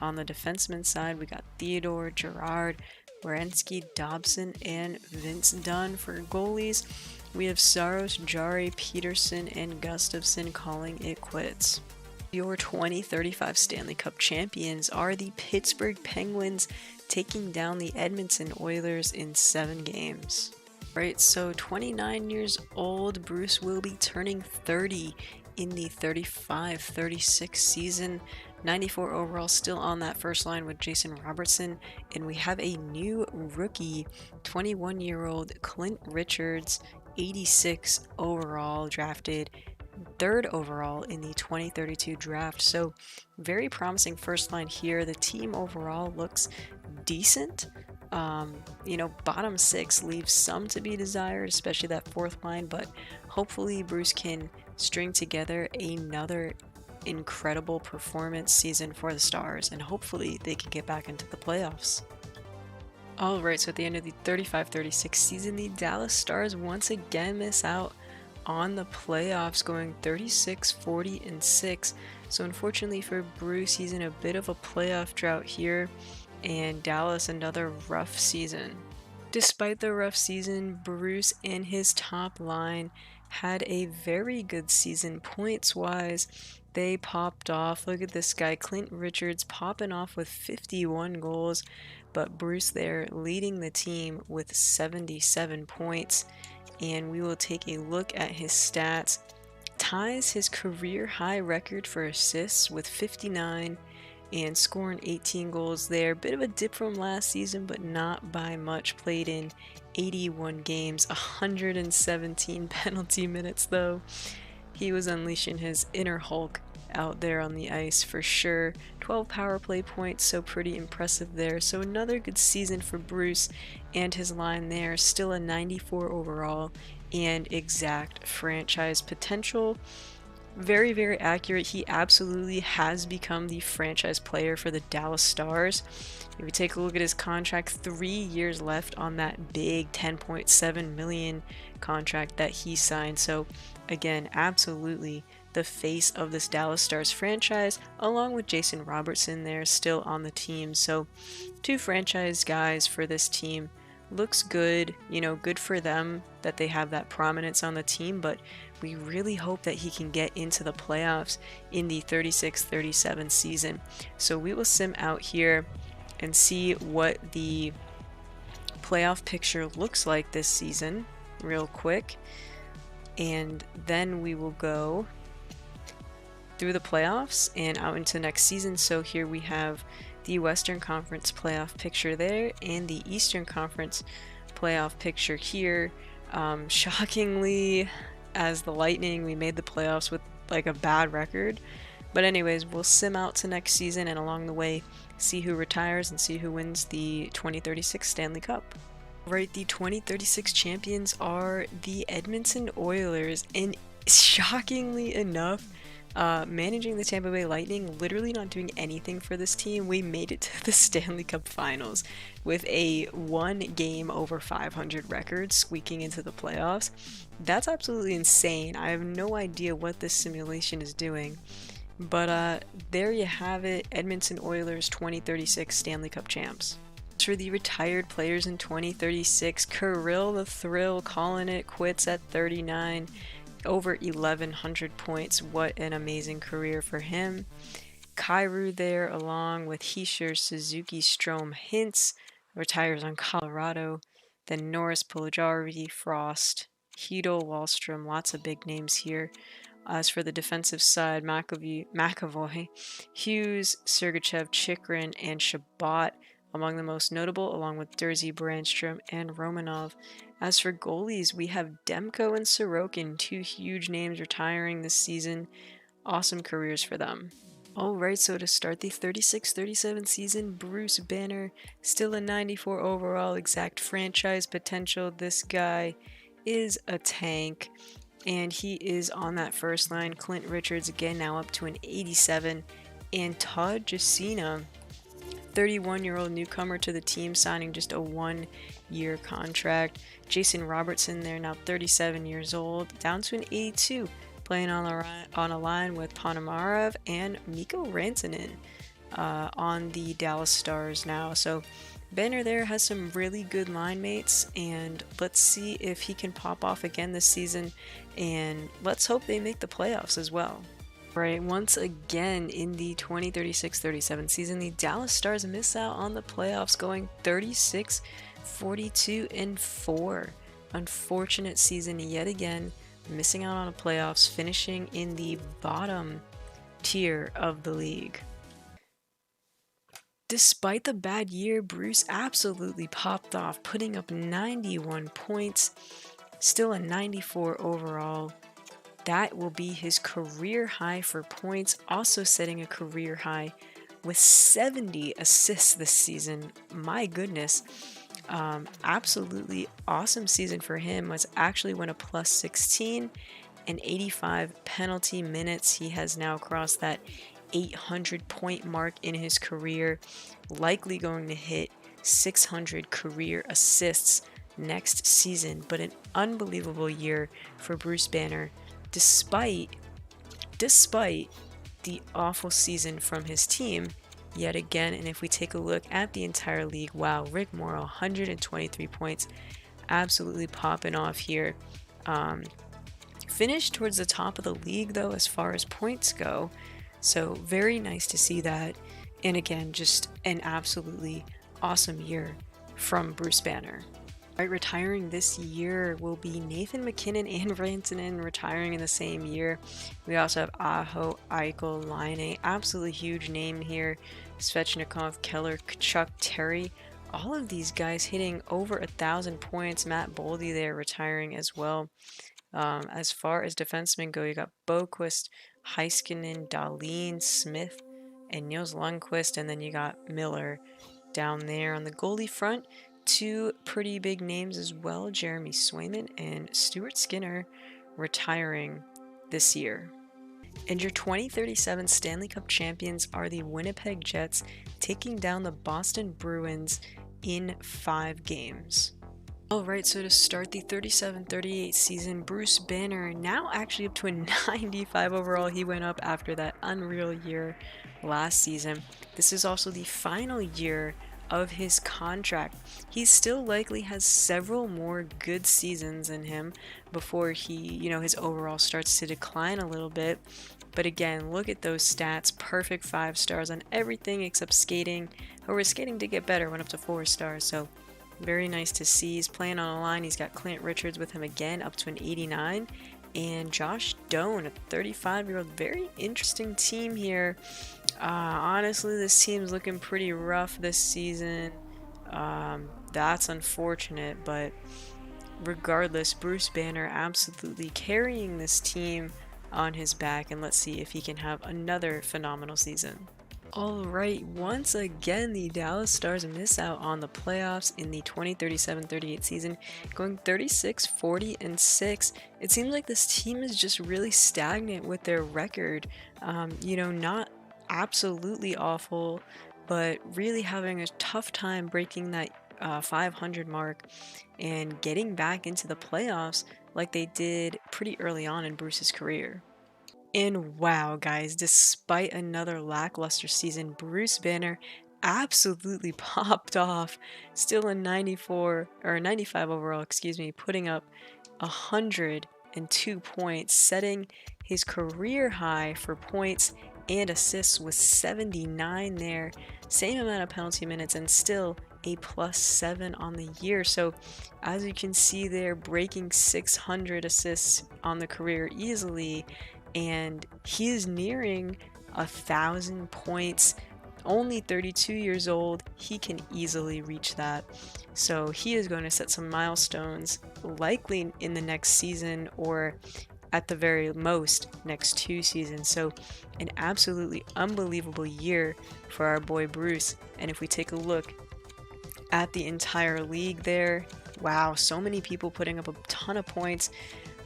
On the defenseman side, we got Theodore, Gerard, Werenski, Dobson, and Vince Dunn. For goalies, we have Saros, Jari, Peterson, and Gustafsson calling it quits. Your 2035 Stanley Cup champions are the Pittsburgh Penguins, taking down the Edmonton Oilers in 7 games. Right, so 29 years old, Bruce will be turning 30 in the 35-36 season. 94 overall, still on that first line with Jason Robertson. And we have a new rookie, 21-year-old Clint Richards, 86 overall, drafted 3rd overall in the 2032 draft. So very promising first line here. The team overall looks decent. Bottom 6 leaves some to be desired, especially that 4th line, but hopefully Bruce can string together another incredible performance season for the Stars, and hopefully they can get back into the playoffs. Alright, so at the end of the 35-36 season, the Dallas Stars once again miss out on the playoffs, going 36-40-6. So unfortunately for Bruce, he's in a bit of a playoff drought here, and Dallas another rough season. Despite the rough season, Bruce and his top line had a very good season points-wise. They popped off. Look at this guy, Clint Richards, popping off with 51 goals, but Bruce there leading the team with 77 points. And we will take a look at his stats. Ties his career high record for assists with 59 and scoring 18 goals there. Bit of a dip from last season, but not by much. Played in 81 games, 117 penalty minutes though. He was unleashing his inner Hulk out there on the ice for sure. 12 power play points, so pretty impressive there. So another good season for Bruce and his line there. Still a 94 overall and exact franchise potential. Very, very accurate. He absolutely has become the franchise player for the Dallas Stars. If we take a look at his contract, 3 years left on that big $10.7 million contract that he signed. So again, absolutely the face of this Dallas Stars franchise, along with Jason Robertson there still on the team. So 2 franchise guys for this team. Looks good, good for them that they have that prominence on the team, but we really hope that he can get into the playoffs in the 36-37 season. So we will sim out here and see what the playoff picture looks like this season real quick, and then we will go through the playoffs and out into next season. So here we have the Western Conference playoff picture there and the Eastern Conference playoff picture here. Shockingly, as the Lightning, we made the playoffs with like a bad record. But anyways, we'll sim out to next season and along the way see who retires and see who wins the 2036 Stanley Cup. Right, the 2036 champions are the Edmonton Oilers, and shockingly enough, managing the Tampa Bay Lightning, literally not doing anything for this team. We made it to the Stanley Cup Finals with a 1 game over 500 record, squeaking into the playoffs. That's absolutely insane. I have no idea what this simulation is doing. But there you have it, Edmonton Oilers 2036 Stanley Cup champs. For the retired players in 2036, Kirill the Thrill calling it quits at 39, over 1,100 points. What an amazing career for him. Kairu there, along with Hischier, Suzuki, Strome, Hintz, retires on Colorado. Then Norris, Puljujarvi, Frost, Hedel, Wallstrom, lots of big names here. As for the defensive side, McAvoy, Hughes, Sergachev, Chikrin, and Shabbat among the most notable, along with Dursey, Brandstrom, and Romanov. As for goalies, we have Demko and Sorokin, two huge names retiring this season. Awesome careers for them. Alright, so to start the 36-37 season, Bruce Banner, still a 94 overall, exact franchise potential. This guy is a tank, and he is on that first line. Clint Richards, again, now up to an 87, and Todd Jacina, 31-year-old newcomer to the team, signing just a one-year contract. Jason Robertson there, now 37 years old, down to an 82, playing on a line with Ponomarev and Mikko Rantanen on the Dallas Stars now. So Banner there has some really good line mates, and let's see if he can pop off again this season, and let's hope they make the playoffs as well. Right, once again in the 2036-37 season, the Dallas Stars miss out on the playoffs, going 36-42-4. Unfortunate season yet again, missing out on the playoffs, finishing in the bottom tier of the league. Despite the bad year, Bruce absolutely popped off, putting up 91 points, still a 94 overall. That will be his career high for points, also setting a career high with 70 assists this season. My goodness. Absolutely awesome season for him. Was actually went a plus 16 and 85 penalty minutes. He has now crossed that 800 point mark in his career, likely going to hit 600 career assists next season. But an unbelievable year for Bruce Banner, despite the awful season from his team yet again. And if we take a look at the entire league, wow, Rick Morrow, 123 points, absolutely popping off here. Finished towards the top of the league though as far as points go, so very nice to see that. And again, just an absolutely awesome year from Bruce Banner. Right, retiring this year will be Nathan MacKinnon and Rantanen retiring in the same year. We also have Aho, Eichel, Laine, absolutely huge name here. Svechnikov, Keller, Kachuk, Terry, all of these guys hitting over 1,000 points. Matt Boldy there retiring as well. As far as defensemen go, you got Boquist, Heiskanen, Dahlin, Smith, and Nils Lundqvist, and then you got Miller down there on the goalie front. Two pretty big names as well, Jeremy Swayman and Stuart Skinner, retiring this year. And your 2037 Stanley Cup champions are the Winnipeg Jets, taking down the Boston Bruins in 5 games. Alright, so to start the 37-38 season, Bruce Banner now actually up to a 95 overall. He went up after that unreal year last season. This is also the final year of his contract. He still likely has several more good seasons in him before he, his overall starts to decline a little bit. But again, look at those stats. Perfect 5 stars on everything except skating. However, skating did get better, went up to 4 stars. So very nice to see. He's playing on a line. He's got Clint Richards with him again, up to an 89. And Josh Doan, a 35-year-old. Very interesting team here. Honestly, this team's looking pretty rough this season. That's unfortunate, but regardless, Bruce Banner absolutely carrying this team on his back, and let's see if he can have another phenomenal season. Alright, once again, the Dallas Stars miss out on the playoffs in the 2037-38 season, going 36-40-6. It seems like this team is just really stagnant with their record. Not absolutely awful, but really having a tough time breaking that 500 mark and getting back into the playoffs like they did pretty early on in Bruce's career. And wow, guys, despite another lackluster season, Bruce Banner absolutely popped off. Still a 94 or 95 overall, excuse me, putting up 102 points, setting his career high for points and assists with 79 there. Same amount of penalty minutes and still a +7 on the year. So as you can see there, breaking 600 assists on the career easily, and he is nearing 1,000 points. Only 32 years old, he can easily reach that. So he is going to set some milestones, likely in the next season or at the very most next 2 seasons. So an absolutely unbelievable year for our boy Bruce. And if we take a look at the entire league there, wow, so many people putting up a ton of points.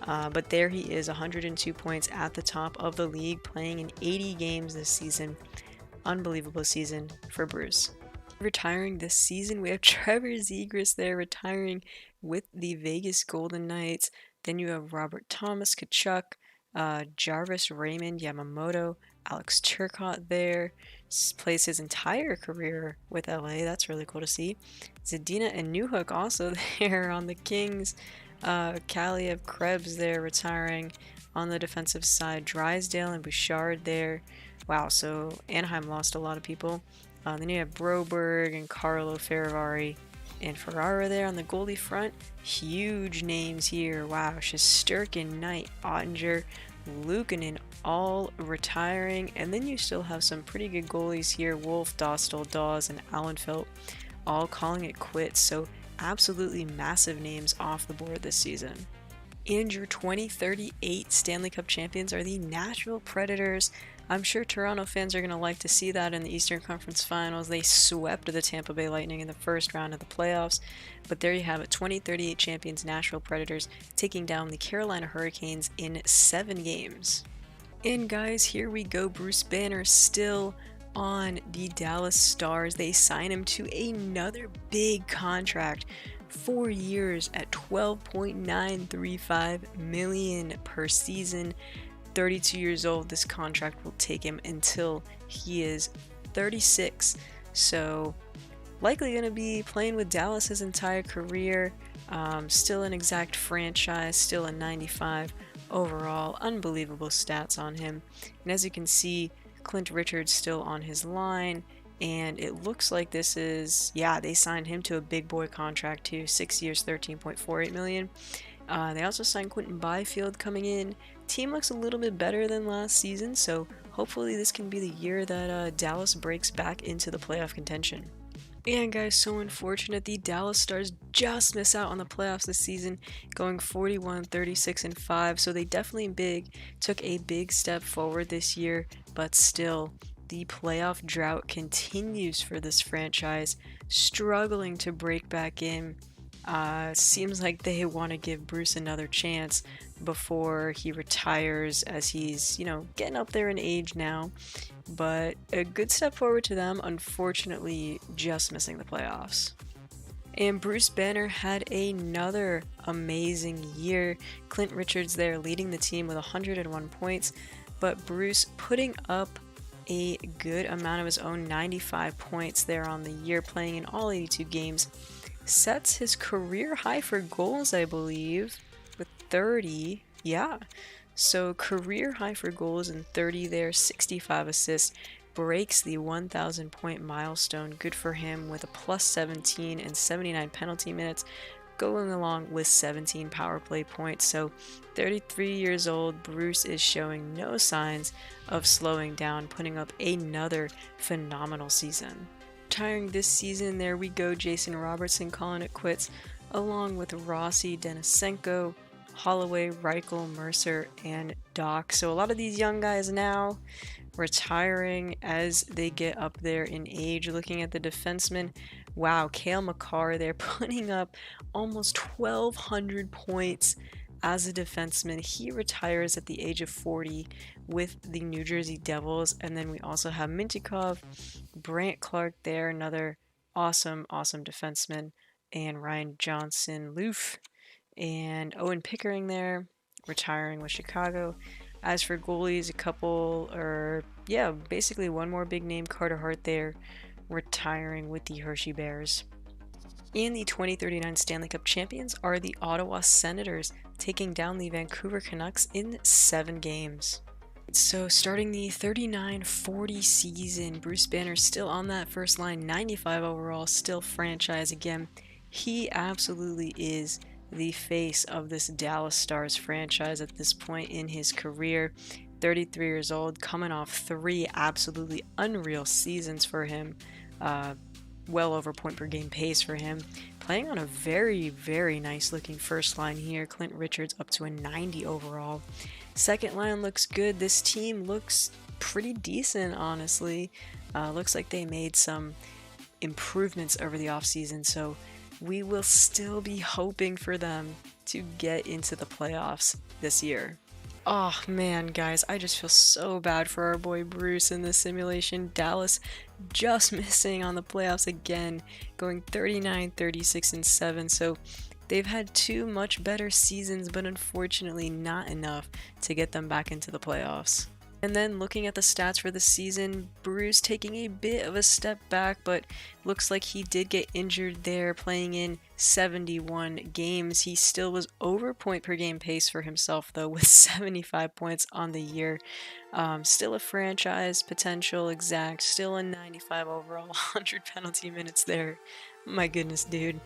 But there he is, 102 points at the top of the league, playing in 80 games this season. Unbelievable season for Bruce. Retiring this season, we have Trevor Zegras there retiring with the Vegas Golden Knights. Then you have Robert Thomas Tkachuk, Jarvis Raymond Yamamoto, Alex Turcotte there. Plays his entire career with LA. That's really cool to see. Zadina and Newhook also there on the Kings. Kaliev Krebs there retiring on the defensive side. Drysdale and Bouchard there. Wow, so Anaheim lost a lot of people. Then you have Broberg and Carlo Ferravari and Ferrara there on the goalie front. Huge names here. Wow, Shesterkin, Knight, Ottinger, Luukkonen all retiring. And then you still have some pretty good goalies here. Wolf, Dostal, Dawes, and Allenfelt all calling it quits. So absolutely massive names off the board this season. And your 2038 Stanley Cup champions are the Nashville Predators. I'm sure Toronto fans are going to like to see that in the Eastern Conference Finals. They swept the Tampa Bay Lightning in the first round of the playoffs. But there you have it, 2038 champions Nashville Predators taking down the Carolina Hurricanes in 7 games. And guys, here we go. Bruce Banner still on the Dallas Stars. They sign him to another big contract. 4 years at $12.935 million per season. 32 years old, this contract will take him until he is 36. So likely going to be playing with Dallas his entire career. Still an exact franchise, still a 95 overall. Unbelievable stats on him. And as you can see, Clint Richards still on his line. And it looks like this is, yeah, they signed him to a big boy contract too. 6 years, $13.48 million. They also signed Quentin Byfield coming in. Team looks a little bit better than last season, so hopefully this can be the year that Dallas breaks back into the playoff contention. And guys, so unfortunate, the Dallas Stars just miss out on the playoffs this season, going 41, 36, and 5. So they definitely took a big step forward this year, but still, the playoff drought continues for this franchise, struggling to break back in. Seems like they want to give Bruce another chance before he retires, as he's, getting up there in age now. But a good step forward to them, unfortunately just missing the playoffs. And Bruce Banner had another amazing year. Clint Richards there leading the team with 101 points, but Bruce putting up a good amount of his own, 95 points there on the year, playing in all 82 games. Sets his career high for goals, I believe, with 30. Yeah, so career high for goals and 30 there, 65 assists, breaks the 1,000 point milestone. Good for him, with a +17 and 79 penalty minutes, going along with 17 power play points. So 33 years old, Bruce is showing no signs of slowing down, putting up another phenomenal season. Retiring this season, there we go, Jason Robertson calling it quits, along with Rossi, Denisenko, Holloway, Reichel, Mercer, and Doc. So a lot of these young guys now retiring as they get up there in age. Looking at the defensemen, wow, Cale Makar there putting up almost 1,200 points as a defenseman. He retires at the age of 40 with the New Jersey Devils. And then we also have Mintyukov, Brant Clark there, another awesome defenseman, and Ryan Johnson Loof, and Owen Pickering there, retiring with Chicago. As for goalies, basically one more big name, Carter Hart there, retiring with the Hershey Bears. And the 2039 Stanley Cup champions are the Ottawa Senators, taking down the Vancouver Canucks in 7 games. So starting the 39-40 season, Bruce Banner still on that first line, 95 overall, still franchise again. He absolutely is the face of this Dallas Stars franchise at this point in his career. 33 years old, coming off 3 absolutely unreal seasons for him. Well over point per game pace for him. Playing on a very, very nice looking first line here. Clint Richards up to a 90 overall. Second line looks good. This team looks pretty decent, honestly. Looks like they made some improvements over the offseason, so we will still be hoping for them to get into the playoffs this year. Oh man, guys, I just feel so bad for our boy Bruce in this simulation. Dallas just missing on the playoffs again, going 39, 36, and 7. So they've had 2 much better seasons, but unfortunately not enough to get them back into the playoffs. And then looking at the stats for the season, Bruce taking a bit of a step back, but looks like he did get injured there playing in 71 games. He still was over point per game pace for himself though, with 75 points on the year. Still a franchise potential exact, still a 95 overall, 100 penalty minutes there. My goodness, dude.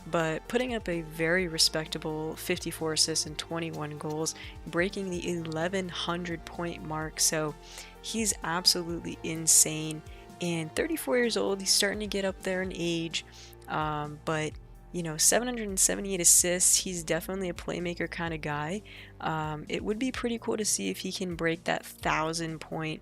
But putting up a very respectable 54 assists and 21 goals, breaking the 1100 point mark, so he's absolutely insane. And 34 years old, he's starting to get up there in age, but you know, 778 assists, he's definitely a playmaker kind of guy. It would be pretty cool to see if he can break that 1,000 point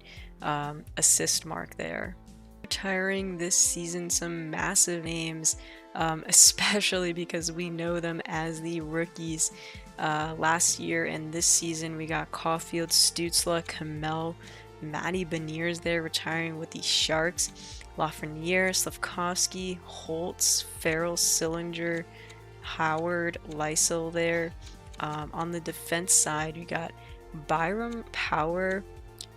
assist mark there. Retiring this season some massive names, especially because we know them as the rookies. Last year and this season we got Caulfield, Stützle, Kamel, Matty Beniers there retiring with the Sharks, Lafreniere, Slavkovsky, Holtz, Farrell, Sillinger, Howard, Lysel there. On the defense side we got Byram, Power,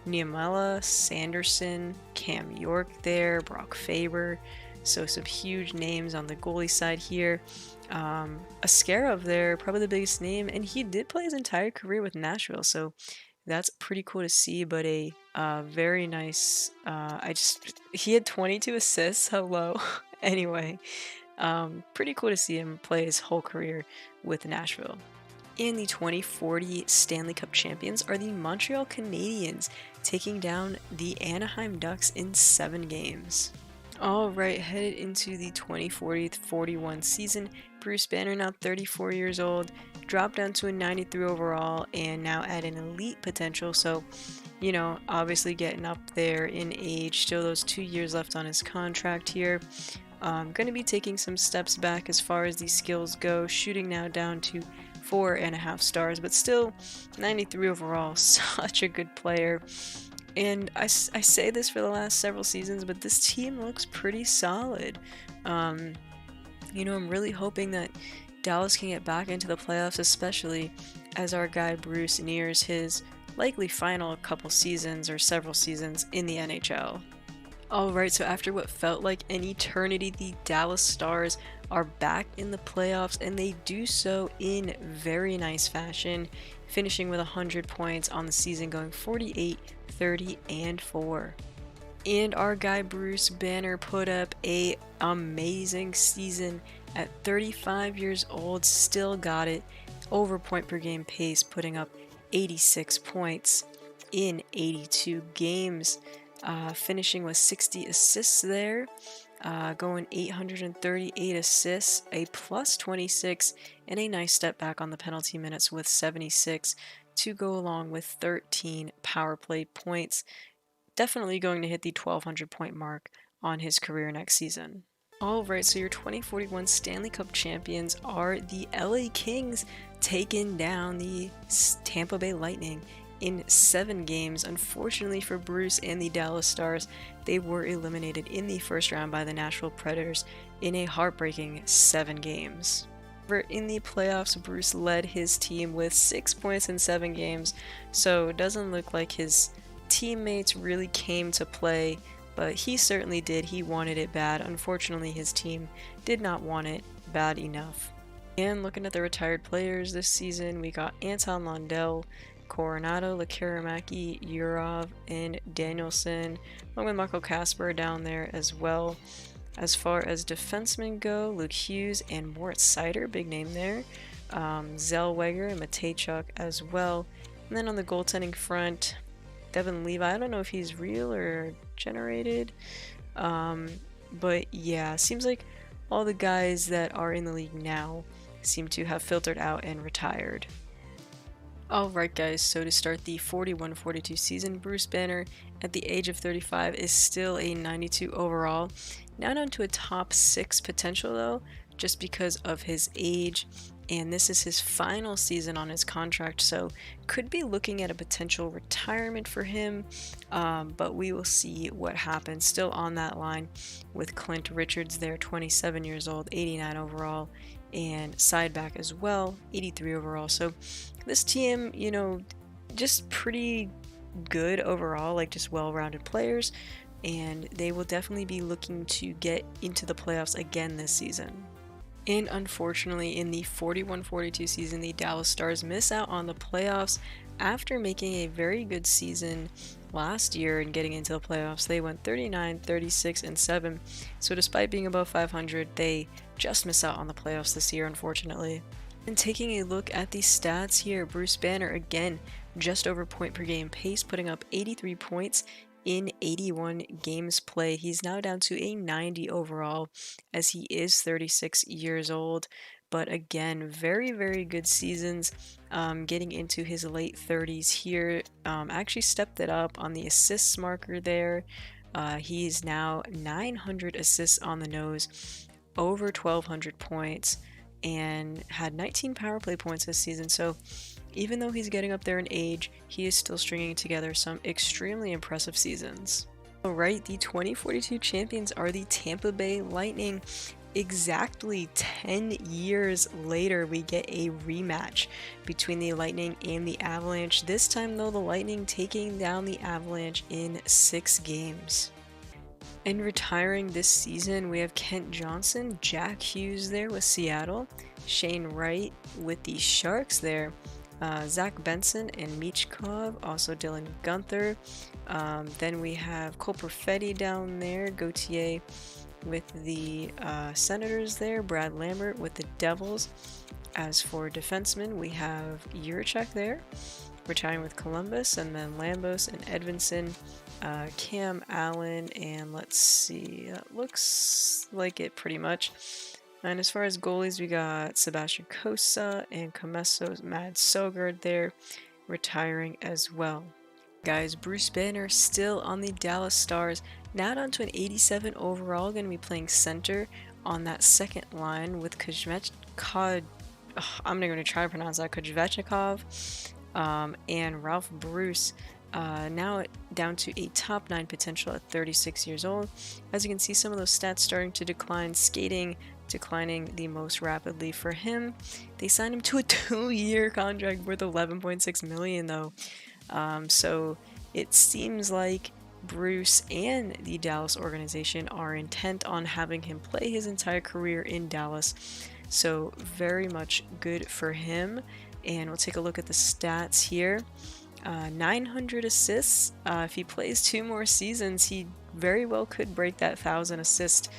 Niemela, Sanderson, Cam York there, Brock Faber. So some huge names on the goalie side here. Askarov there, probably the biggest name, and he did play his entire career with Nashville, so that's pretty cool to see. But a very nice. He had 22 assists. Hello. Anyway, pretty cool to see him play his whole career with Nashville. And the 2040 Stanley Cup champions are the Montreal Canadiens, taking down the Anaheim Ducks in 7 games. Alright, headed into the 2040-41 season, Bruce Banner, now 34 years old, dropped down to a 93 overall, and now at an elite potential, so, you know, obviously getting up there in age, still those 2 years left on his contract here. Going to be taking some steps back as far as these skills go, shooting now down to 4.5 stars, but still 93 overall, such a good player. And I say this for the last several seasons, but this team looks pretty solid. You know, I'm really hoping that Dallas can get back into the playoffs, especially as our guy Bruce nears his likely final couple seasons or several seasons in the NHL. Alright, so after what felt like an eternity, the Dallas Stars are back in the playoffs, and they do so in very nice fashion, finishing with 100 points on the season, going 48, 30, and 4. And our guy Bruce Banner put up a amazing season at 35 years old, still got it, over point per game pace, putting up 86 points in 82 games. Finishing with 60 assists there, going 838 assists, a plus 26, and a nice step back on the penalty minutes with 76 to go along with 13 power play points. Definitely going to hit the 1,200 point mark on his career next season. Alright, so your 2041 Stanley Cup champions are the LA Kings, taking down the Tampa Bay Lightning in 7 games. Unfortunately for Bruce and the Dallas Stars, they were eliminated in the first round by the Nashville Predators in a heartbreaking 7 games. In the playoffs, Bruce led his team with 6 points in 7 games, so it doesn't look like his teammates really came to play but he certainly did. He wanted it bad. Unfortunately, his team did not want it bad enough. And looking at the retired players this season, we got Anton Lundell, Coronado, Lekaramaki, Yurov, and Danielson, along with Michael Kasper down there as well. As far as defensemen go, Luke Hughes and Moritz Seider, big name there. Zellweger and Matejchuk as well. And then on the goaltending front, Devin Levi, I don't know if he's real or generated. But yeah, seems like all the guys that are in the league now seem to have filtered out and retired. Alright guys, so to start the 41-42 season, Bruce Banner at the age of 35 is still a 92 overall. Now down to a top 6 potential though, just because of his age, and this is his final season on his contract, so could be looking at a potential retirement for him, but we will see what happens. Still on that line with Clint Richards there, 27 years old, 89 overall, and sideback as well, 83 overall. So this team, you know, just pretty good overall, like just well-rounded players, and they will definitely be looking to get into the playoffs again this season. And unfortunately, in the 41-42 season, the Dallas Stars miss out on the playoffs after making a very good season last year and getting into the playoffs. They went 39, 36, and 7. So despite being above 500, they just miss out on the playoffs this year, unfortunately. And taking a look at the stats here, Bruce Banner again just over point per game pace, putting up 83 points in 81 games played. He's now down to a 90 overall as he is 36 years old. But again, very, very good seasons, getting into his late 30s here. Actually stepped it up on the assists marker there. He's now 900 assists on the nose, over 1,200 points, and had 19 power play points this season. So even though he's getting up there in age, he is still stringing together some extremely impressive seasons. Alright, the 2042 champions are the Tampa Bay Lightning. Exactly 10 years later, we get a rematch between the Lightning and the Avalanche. This time though, the Lightning taking down the Avalanche in 6 games. And retiring this season, we have Kent Johnson, Jack Hughes there with Seattle, Shane Wright with the Sharks there, Zach Benson and Michkov, also Dylan Gunther. Then we have Cole Perfetti down there, Gauthier with the Senators there, Brad Lambert with the Devils. As for defensemen, we have Juracek there, retiring with Columbus, and then Lambos and Edvinson, Cam Allen, and let's see, that looks like it pretty much. And as far as goalies, we got Sebastian Cossa and Comesso Mad Sogard there, retiring as well. Guys, Bruce Banner still on the Dallas Stars, now down to an 87 overall, going to be playing center on that second line with I'm not going to try to pronounce that, Kozhevchnikov, and Ralph Bruce. Now down to a top 9 potential at 36 years old. As you can see, some of those stats starting to decline. Skating declining the most rapidly for him. They signed him to a 2-year contract worth $11.6 million though. So it seems like Bruce and the Dallas organization are intent on having him play his entire career in Dallas. So very much good for him. And we'll take a look at the stats here. 900 assists. If he plays 2 more seasons, he very well could break that 1,000 assist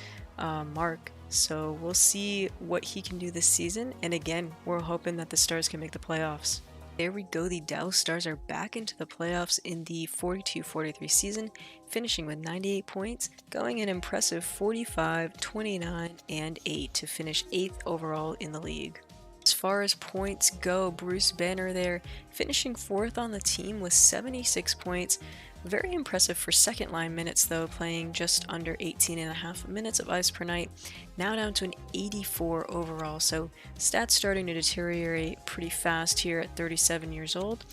mark. So we'll see what he can do this season. And again, we're hoping that the Stars can make the playoffs. There we go, the Dallas Stars are back into the playoffs in the 42-43 season, finishing with 98 points, going an impressive 45, 29, and 8 to finish 8th overall in the league. As far as points go, Bruce Banner there, finishing 4th on the team with 76 points. Very impressive for second line minutes though, playing just under 18.5 minutes of ice per night, now down to an 84 overall, so stats starting to deteriorate pretty fast here at 37 years old,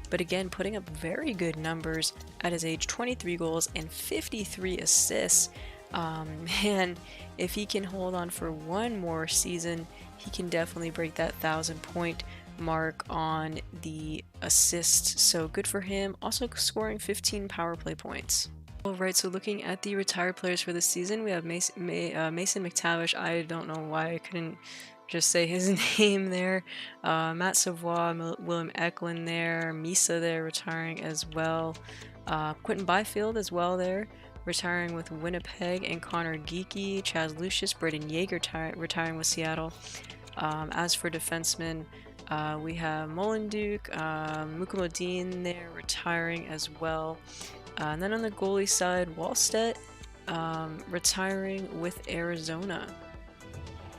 but again putting up very good numbers at his age, 23 goals and 53 assists. Man, if he can hold on for one more season, he can definitely break that 1,000-point mark on the assists, so good for him. Also scoring 15 power play points. Alright, so looking at the retired players for this season, we have Mason McTavish. I don't know why I couldn't just say his name there. Matt Savoie, Willem Eklund there, Misa there retiring as well. Quentin Byfield as well there, retiring with Winnipeg, and Connor Geeky, Chaz Lucius, Braden Yeager retiring with Seattle. As for defensemen, we have Molenduke, Mukamodin there retiring as well. And then on the goalie side, Wallstedt retiring with Arizona.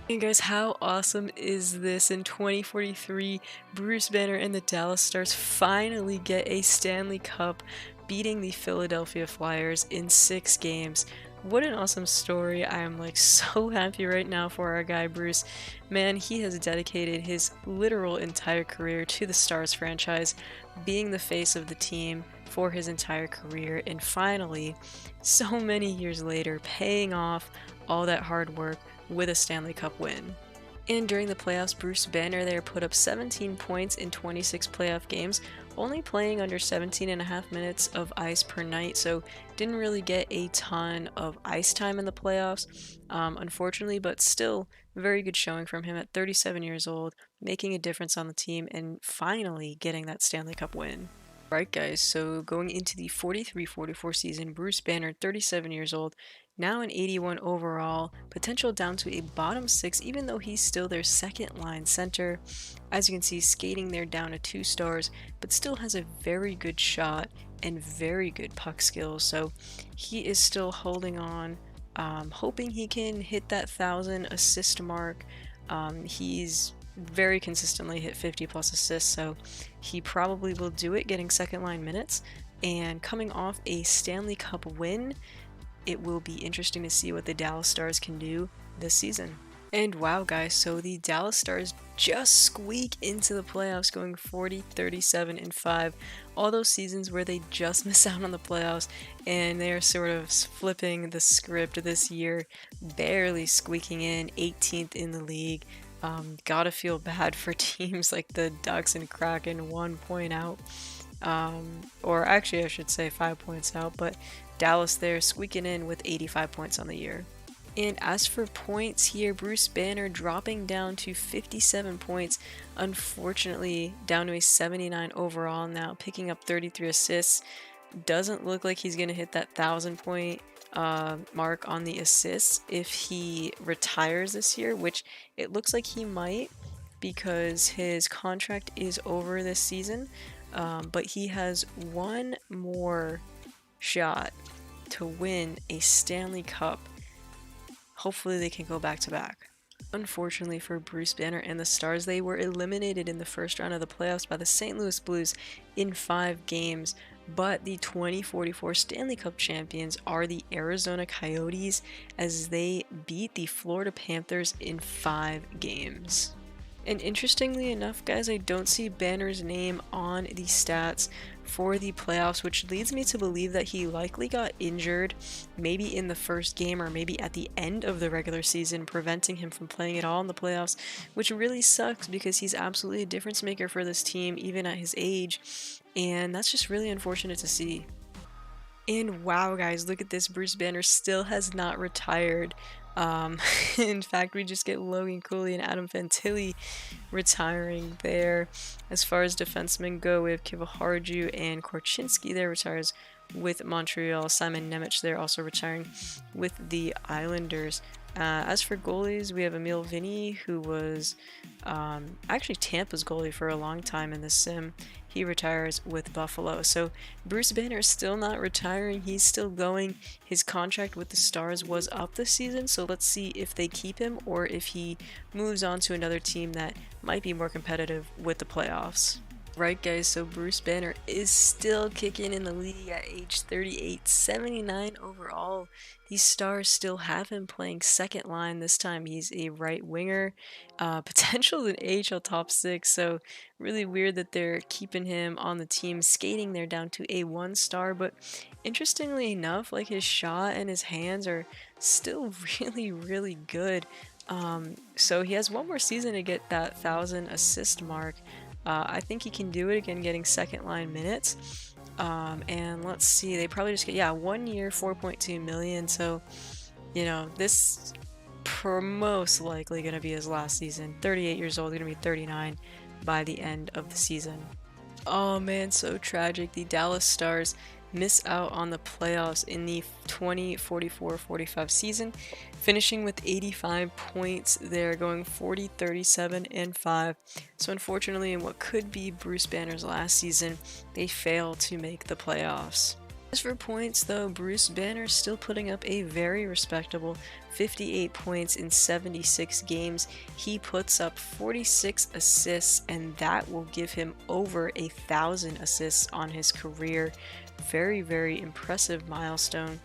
And guys, how awesome is this? In 2043, Bruce Banner and the Dallas Stars finally get a Stanley Cup, beating the Philadelphia Flyers in 6 games. What an awesome story. I am like so happy right now for our guy Bruce. Man, he has dedicated his literal entire career to the Stars franchise, being the face of the team for his entire career, and finally, so many years later, paying off all that hard work with a Stanley Cup win. And during the playoffs, Bruce Banner there put up 17 points in 26 playoff games, only playing under 17.5 minutes of ice per night, so didn't really get a ton of ice time in the playoffs, unfortunately, but still very good showing from him at 37 years old, making a difference on the team and finally getting that Stanley Cup win. Right, guys, so going into the 43-44 season, Bruce Banner, 37 years old, now an 81 overall, potential down to a bottom 6, even though he's still their second line center. As you can see, skating there down to 2 stars, but still has a very good shot and very good puck skills, so he is still holding on, hoping he can hit that 1,000 assist mark. He's very consistently hit 50 plus assists, so he probably will do it, getting second line minutes. And coming off a Stanley Cup win, it will be interesting to see what the Dallas Stars can do this season. And wow, guys, so the Dallas Stars just squeak into the playoffs, going 40-37-5. All those seasons where they just miss out on the playoffs, and they are sort of flipping the script this year, barely squeaking in, 18th in the league. Gotta feel bad for teams like the Ducks and Kraken, 1 point out. Or actually I should say 5 points out, but Dallas there squeaking in with 85 points on the year. And as for points here, Bruce Banner dropping down to 57 points, unfortunately down to a 79 overall now, picking up 33 assists. Doesn't look like he's going to hit that 1,000 point mark on the assists if he retires this year, which it looks like he might because his contract is over this season, but he has one more shot to win a Stanley Cup. Hopefully they can go back to back. Unfortunately for Bruce Banner and the Stars, they were eliminated in the first round of the playoffs by the St. Louis Blues in 5 games, but the 2044 Stanley Cup champions are the Arizona Coyotes as they beat the Florida Panthers in 5 games. And interestingly enough, guys, I don't see Banner's name on the stats for the playoffs, which leads me to believe that he likely got injured, maybe in the first game or maybe at the end of the regular season, preventing him from playing at all in the playoffs, which really sucks because he's absolutely a difference maker for this team, even at his age, and that's just really unfortunate to see. And wow, guys, look at this. Bruce Banner still has not retired. In fact, we just get Logan Cooley and Adam Fantilli retiring there. As far as defensemen go, we have Kivaharju and Korchinski there retires with Montreal. Simon Nemec there also retiring with the Islanders. As for goalies, we have Emil Vinny, who was actually Tampa's goalie for a long time in the sim. He retires with Buffalo. So Bruce Banner is still not retiring. He's still going. His contract with the Stars was up this season, so let's see if they keep him or if he moves on to another team that might be more competitive with the playoffs. Right, guys, so Bruce Banner is still kicking in the league at age 38, 79 overall. These Stars still have him playing second line this time. He's a right winger, potential in AHL top 6, so really weird that they're keeping him on the team, skating there down to a 1 star, but interestingly enough, like his shot and his hands are still really good. So he has one more season to get that 1,000 assist mark. I think he can do it again, getting second line minutes. And let's see, they probably just get, yeah, 1 year, 4.2 million. So, you know, this most likely going to be his last season. 38 years old, going to be 39 by the end of the season. Oh man, so tragic. The Dallas Stars miss out on the playoffs in the 2044-45 season, finishing with 85 points. They're going 40, 37, and 5. So unfortunately, in what could be Bruce Banner's last season, they fail to make the playoffs. As for points though, Bruce Banner still putting up a very respectable 58 points in 76 games. He puts up 46 assists, and that will give him over 1,000 assists on his career. Very, very impressive milestone.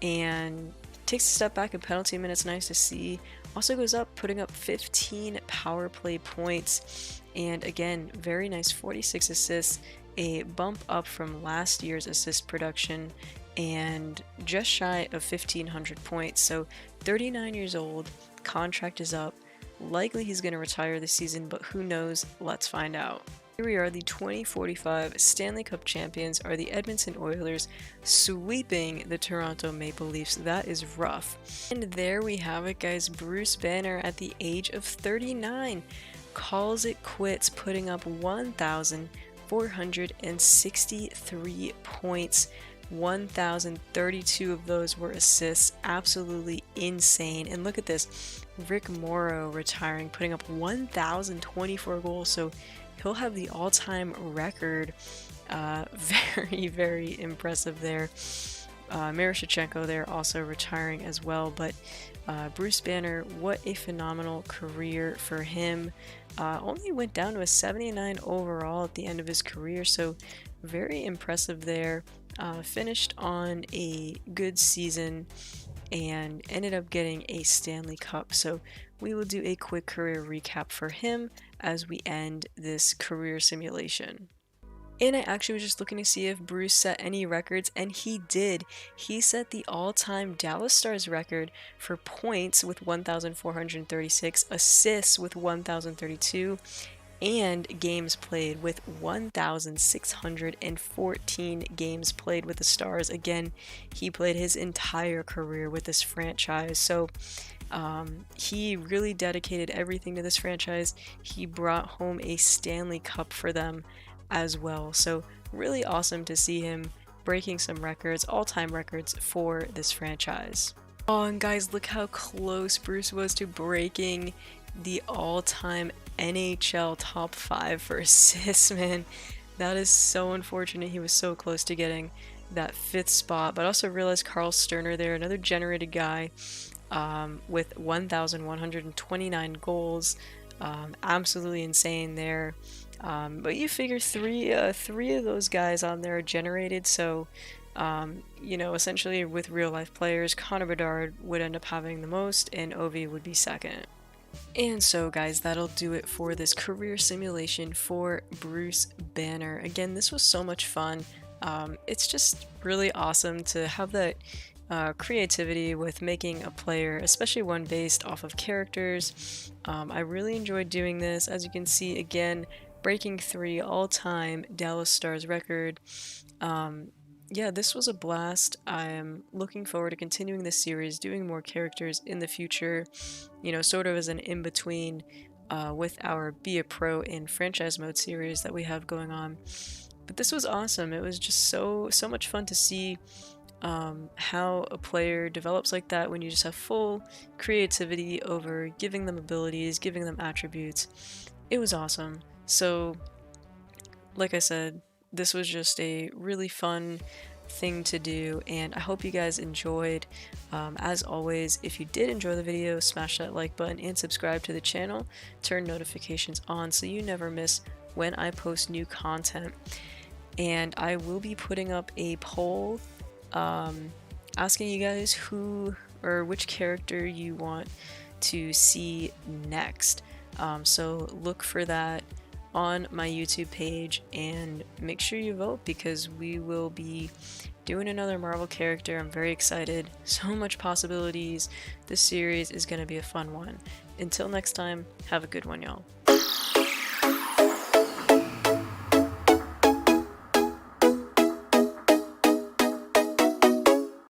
And takes a step back in penalty minutes, nice to see. Also goes up, putting up 15 power play points. And again, very nice 46 assists, a bump up from last year's assist production, and just shy of 1,500 points. So 39 years old, contract is up. Likely he's going to retire this season, but who knows? Let's find out. Here we are, the 2045 Stanley Cup champions are the Edmonton Oilers, sweeping the Toronto Maple Leafs. That is rough. And there we have it, guys. Bruce Banner at the age of 39 calls it quits, putting up 1,463 points. 1,032 of those were assists. Absolutely insane. And look at this, Rick Morrow retiring, putting up 1,024 goals. So he'll have the all-time record. Very, very impressive there. Miroshnichenko there also retiring as well. But Bruce Banner, what a phenomenal career for him. Only went down to a 79 overall at the end of his career, so very impressive there. Finished on a good season and ended up getting a Stanley Cup. So we will do a quick career recap for him as we end this career simulation. And I actually was just looking to see if Bruce set any records, and he did. He set the all-time Dallas Stars record for points with 1,436, assists with 1,032, and games played with 1,614 games played with the Stars. Again, he played his entire career with this franchise, so he really dedicated everything to this franchise. He brought home a Stanley Cup for them as well, so really awesome to see him breaking some records, all-time records for this franchise. Oh, and guys, look how close Bruce was to breaking the all-time NHL top 5 for assists, man. That is so unfortunate. He was so close to getting that 5th spot, but also realized Carl Sterner there, another generated guy, with 1,129 goals. Absolutely insane there. But you figure three of those guys on there are generated, so you know, essentially with real life players, Connor Bedard would end up having the most, and Ovi would be second. And so guys, that'll do it for this career simulation for Bruce Banner. Again, this was so much fun. It's just really awesome to have that creativity with making a player, especially one based off of characters. I really enjoyed doing this. As you can see, again, breaking 3 all-time Dallas Stars record. Yeah, this was a blast. I am looking forward to continuing this series, doing more characters in the future, you know, sort of as an in-between with our Be a Pro in franchise mode series that we have going on. But this was awesome. It was just so much fun to see how a player develops like that when you just have full creativity over giving them abilities, giving them attributes. It was awesome. So, like I said, this was just a really fun thing to do, and I hope you guys enjoyed. As always, if you did enjoy the video, smash that like button and subscribe to the channel. Turn notifications on so you never miss when I post new content. And I will be putting up a poll asking you guys who or which character you want to see next. So look for that on my YouTube page and make sure you vote, because we will be doing another Marvel character. I'm very excited. So much possibilities. This series is going to be a fun one. Until next time, have a good one, y'all.